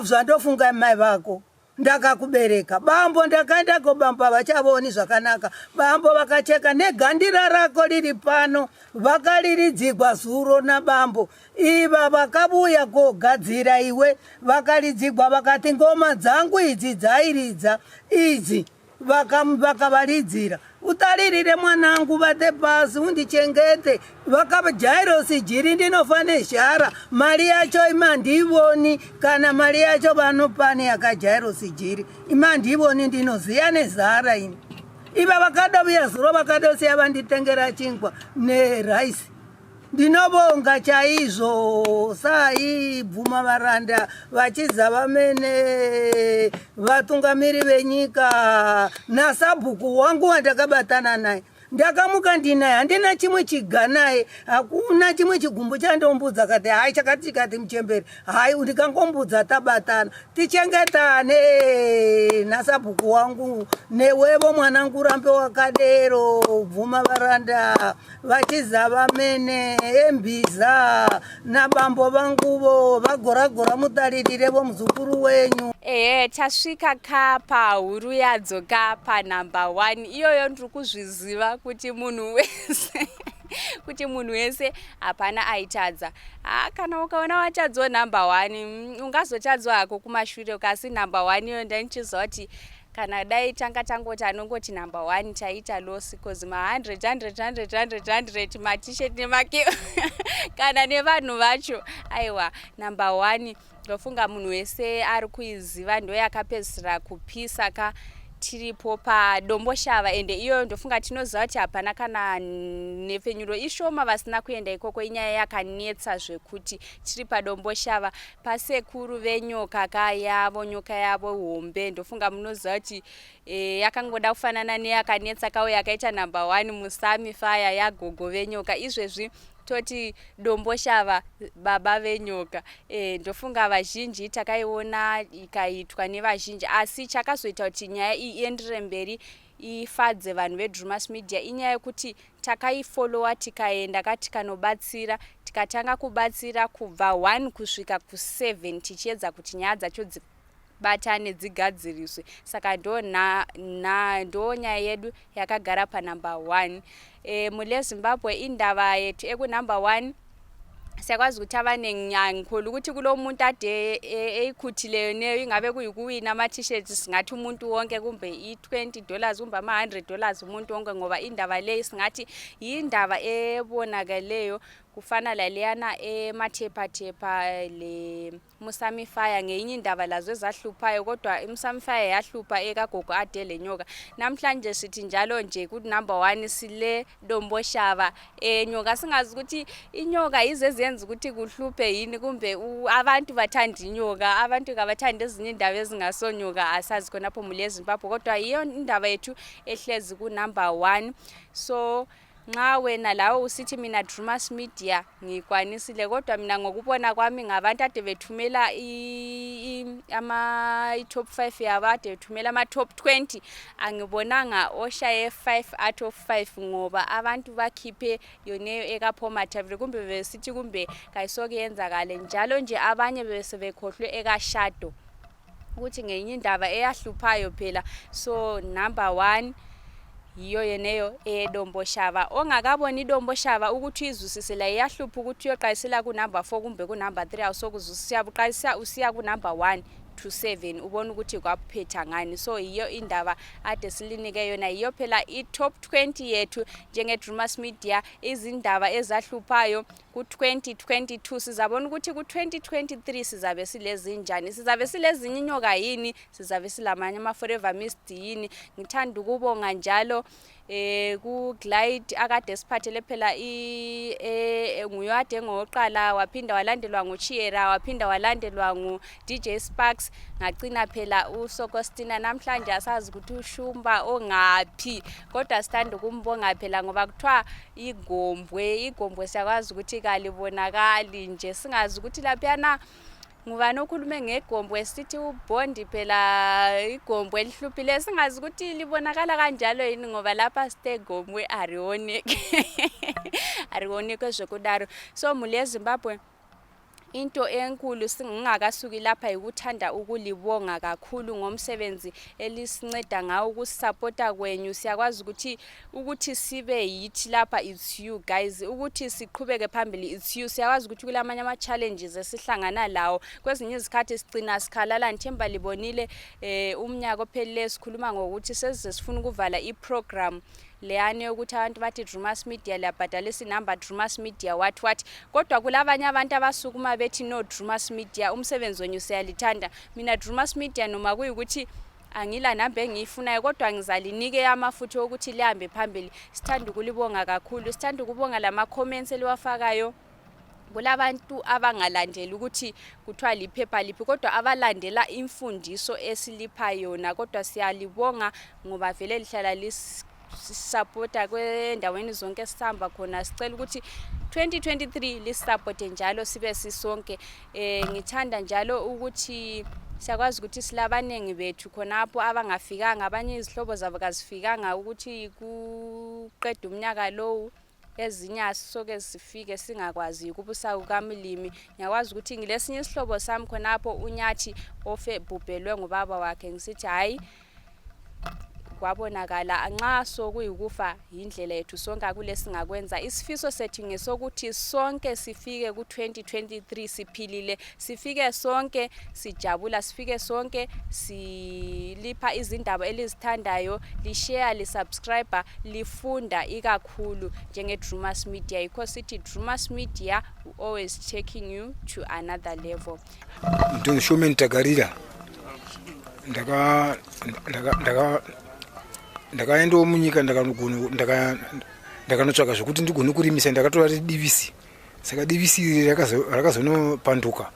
Zvandofunga mai vako ndakakubereka bambo ndakaenda kobambo havachavoni zvakanaka. Bambo vakacheka negandira rako riri pano vakariridzigwa zuro nabambo. Iva vakabuya kogadzira iwe vakaridzigwa vakati ngoma dzangu idzi dzairidza idzi vakavaridzira. Utaririre mwanangu vate pasi undichengete. Vakajairosi jiri ndinofane zhara mari yacho imandivoni kana mari yacho vanopani yakajairosi jiri imandivoni ndinoziya nezara ini. Iva vakadavuya zuro vakadosiya vanditengera chingwa neraisi. Ndinobonga chaizvo sai bvuma varanda vachiza vamene vatungamiri venyika nasabhuku wangu wandakabatana naye ndakamuka ndinaye handina chimwe chiganaye hakuna chimwe chigumbu chandombudza kati hai chakati chikati muchemberi hai ndikangombudza tabatana tichengetane nasabhuku wangu newevo mwanangu rambe wakadero bvuma varanda vachiza vamene embiza nabambo vanguvo vagoragora mutaririre muzukuru wenyu. Tasvika kapa huru yadzoka panumber 1 iyoyo ndiri kuzviziva kuti munhu wese hapana aitadza. Kana ukaona watadzwa number 1 ungazotadzwa hako kumashure kasi number 1 iyo ndanichiziva kuti kana dai tangoti anongoti number 1 taita losi cause ma 100 matishet nemake kana nevanhu vacho aiwa number 1 ndofunga munhu wese ari kuiziva ndo yakapedzisira kupisa ka tiripo padomboshava ende iyo ndofunga tinoziva kuti hapana kana nepfenyuro ishoma vasina kuenda ikoko. Inyaya yakanetsa zvekuti tiri padomboshava pasekuru venyoka kayavo nyoka yavo hombe ndofunga munoziva kuti yakangoda kufanana neyakanetsa kawo yakaita number 1 musami faya yagogo venyoka izvezvi toti domboshava baba venyoka. Ndofunga vazhinji takaiona ikaitwa nevazhinji asi chakazoita kuti nyaya iyi ienderere mberi ifadze vanhu veDREWMAS Media inyaya yekuti takaifollowa tikaenda tikanobatsira tikatanga kubatsira kubva 1 kusvika ku7 tichiedza kuti nyaya dzacho batane dzigadziriswe. Saka ndo nyaya yedu yakagara panumber 1. Mule Zimbabwe indava yetu ekunumber 1 siyakwazi ukuthi abanenyankolo ukuthi kulo muntu ade eyikhuthileyo neyo ingabe kuyikuwina ama-t-shirt singathi umuntu wonke kumbe $20 kumbe ama-$100 umuntu wonke ngoba indaba leyo singathi yindaba ebonakaleyo kufana laleyana emathepha le Musami Fire ngeyinye indaba lazo ezahluphayo kodwa iMusami Fire yahlupha ekagogo ade lenyoka. Namhlanje sithi njalo nje ku number 1 sile domboshava nyoka singazi ukuthi inyoka izezenza ukuthi kuhluphe yini kumbe abantu bathanda inyoka abantu kabathanda ezinye indaba ezingasonyoka asazi khona lapho mule Zimbabwe kodwa iyo indaba yethu ehlezi ku number 1. So nxa wena lawo usithi mina Drewmas Media ngikwanisile kodwa mina ngokubona kwami ngabantu ade bethumela top 5 yabade bethumela ama top 20 angibonanga oshaye 5 out of 5 ngoba abantu bakhiphe yoneyo ekaphomathavile kumbe besithi kumbe kayisoke yenzakale njalo nje abanye besebekhohlwe ekashado ukuthi ngenye indaba eyahluphayo phela. So number 1 yiyo yeneyo edomboshava ongakaboni idomboshava ukuthi izusisela iyahlupha ukuthi uyoqalisela ku number 4 kumbe ku number 3 awusokuzusisa uqalisa usiya ku number 1 to 7 ubona ukuthi kwaphetha ngani. So iyo indaba ade silinike yona iyo phela i-top 20 yethu njengeDREWMAS Media izindaba ezahluphayo ku-2022 sizabona ukuthi ku-2023 sizabe silezinjani, sizabe silezinye inyoka yini, sizabe silamanye ama-forever mist yini. Ngithanda ukubonga njalo ku glide akade siphathele phela nguyade ngoqala waphinda walandelwa nguChiera waphinda walandelwa ngu DJ Sparks ngacina phela uSokostina namhlanje asazi ukuthi ushumba ongaphi kodwa sithanda ukumbonga phela ngoba kuthiwa igombwe siyakwazi ukuthi kalibonakali nje singazi ukuthi laphana ngubani okhulume ngegombwe sithi uBondi phela igombwe elihluphile singazi ukuthi libonakala kanjalo yini ngoba lapha stegombwe arionic ezokudaro so mule Zimbabwe into enkulu singakasuki lapha ukuthanda ukulibonga kakhulu ngomsebenzi elisinceda ngawo ukusupporta kwenyu siyakwazi ukuthi sibe yithi lapha it's you guys ukuthi siqhubeke phambili it's you siyakwazi ukuthi kulamanye ama challenges esihlangana lawo kwezinye izikhathi sicina sikhalala nthemba libonile umnyaka ophelele sikhuluma ngokuthi sesifuna ukuvala iprogram leyane ukuthi abantu bathi Drewmas Media labhadalisa inamba Drewmas Media what kodwa kulabanye abantu abasukuma bethi no Drewmas Media umsebenzi wenyu siyalithanda mina Drewmas Media noma kuyikuthi angila namba engiyifunayo kodwa ngizalinike amafutho ukuthi lihambe phambili sithanda ukulibonga kakhulu sithanda ukubonga lama comments eliwafakayo kulabantu abangalandeli ukuthi kuthiwa liphepha liphi kodwa abalandela imfundiso esilipha yona kodwa siyalibonga ngoba vele lihlala supporta kwendaweni zonke sihamba khona sicela ukuthi 2023 lisupport njalo sibe sisonke ngithanda njalo ukuthi siyakwazi ukuthi silabanengi bethu khonapho abangafikanga abanye izihlobo zabo kazifikanga ukuthi kuqeda umnyaka lo ezinya soke sifike singakwazi ukubusa kukamlimi ngiyakwazi ukuthi ngilesinye isihlobo sami khonapho unyathi ofebhubhelwe ngubaba wakhe ngisithi hayi kwabonakala nxa sokuyikufa indlela yethu sonke akule singakwenza isifiso sethu ngesokuthi sonke sifike ku2023 siphilile sifike sonke sijabula sifike sonke silipha izindaba elizithandayo lishare lisubscribe lifunda ikakhulu njenge Drewmas Media yikho sithi Drewmas Media always taking you to another level ndishume ntagarira ndakaenda munyika ndakanotsvaka zvokuti ndigone kurimisa ndakatora DVC saka DVC rakazonopanduka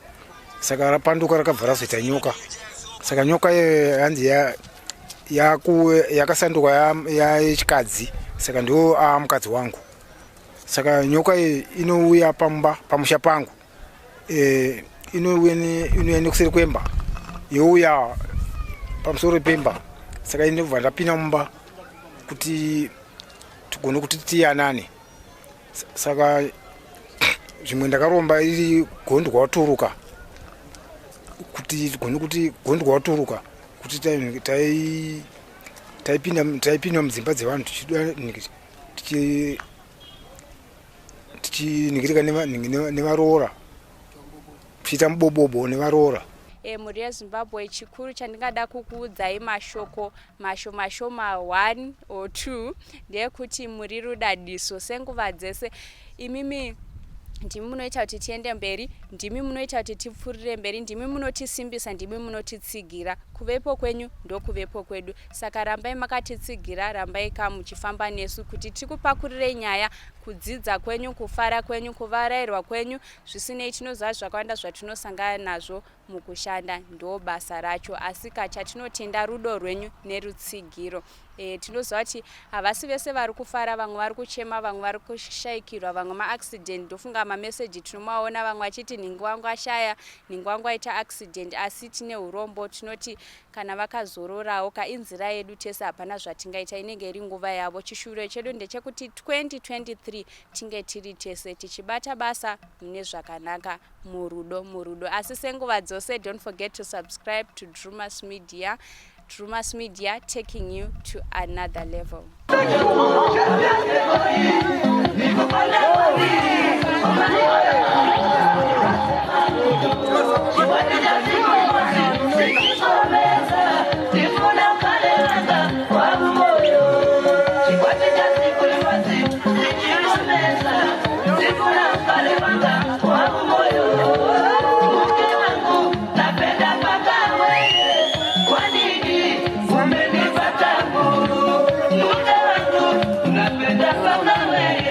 saka rapanduka rakabva razoita nyoka saka nyoka yanzi yakasanduka yechikadzi saka ndo mukadzi wangu saka nyoka inouya pamusha pangu inouya nekuseri kwemba youya pamusoro pemba saka inobva ndapinda mumba kuti tugone kuti tiyanane saka zvimwe ndakaromba iri gondwa waturuka kuti tugone kuti gondwa waturuka kuti taipinda mudzimba dzevanhu tichiningirika nevaroora tichiita mubobobo nevaroora muri Zimbabwe chikuru chandingada kukuudzai mashoko mashoma 1 or 2 ndeyekuti muri rudadiso senguva dzese imimi ndimi munoita kuti tiende mberi ndimi munoita kuti tipfurire mberi ndimi munotisimbisa ndimi munotitsigira kuvepo kwenyu ndokuvepo kwedu saka rambai makatitsigira rambai muchifamba nesu kuti tikupakurire nyaya kudzidza kwenyu kufara kwenyu kuvarairwa kwenyu zvisinei tinoziva zvakawanda zvatinosangana nazvo mukushanda ndo basa racho asi chatinotenda rudo rwenyu nerutsigiro tinoziva kuti havasi vese vari kufara vamwe vari kuchema vamwe vari kushaikirwa vamwe maaccident ndofunga mameseji tinomaona vamwe vachiti ningi wangu ashaya ningi wangu aita accident asi tine urombo tinoti kana vakazororawo kainzira yedu tese hapana zvatingaita inenge iri nguva yavo chishure chedu ndechekuti 2023 tinge tiri tese tichibata basa mune zvakanaka murudo asi senguva dzose don't forget to subscribe to Drewmas Media. Drewmas Media taking you to another level.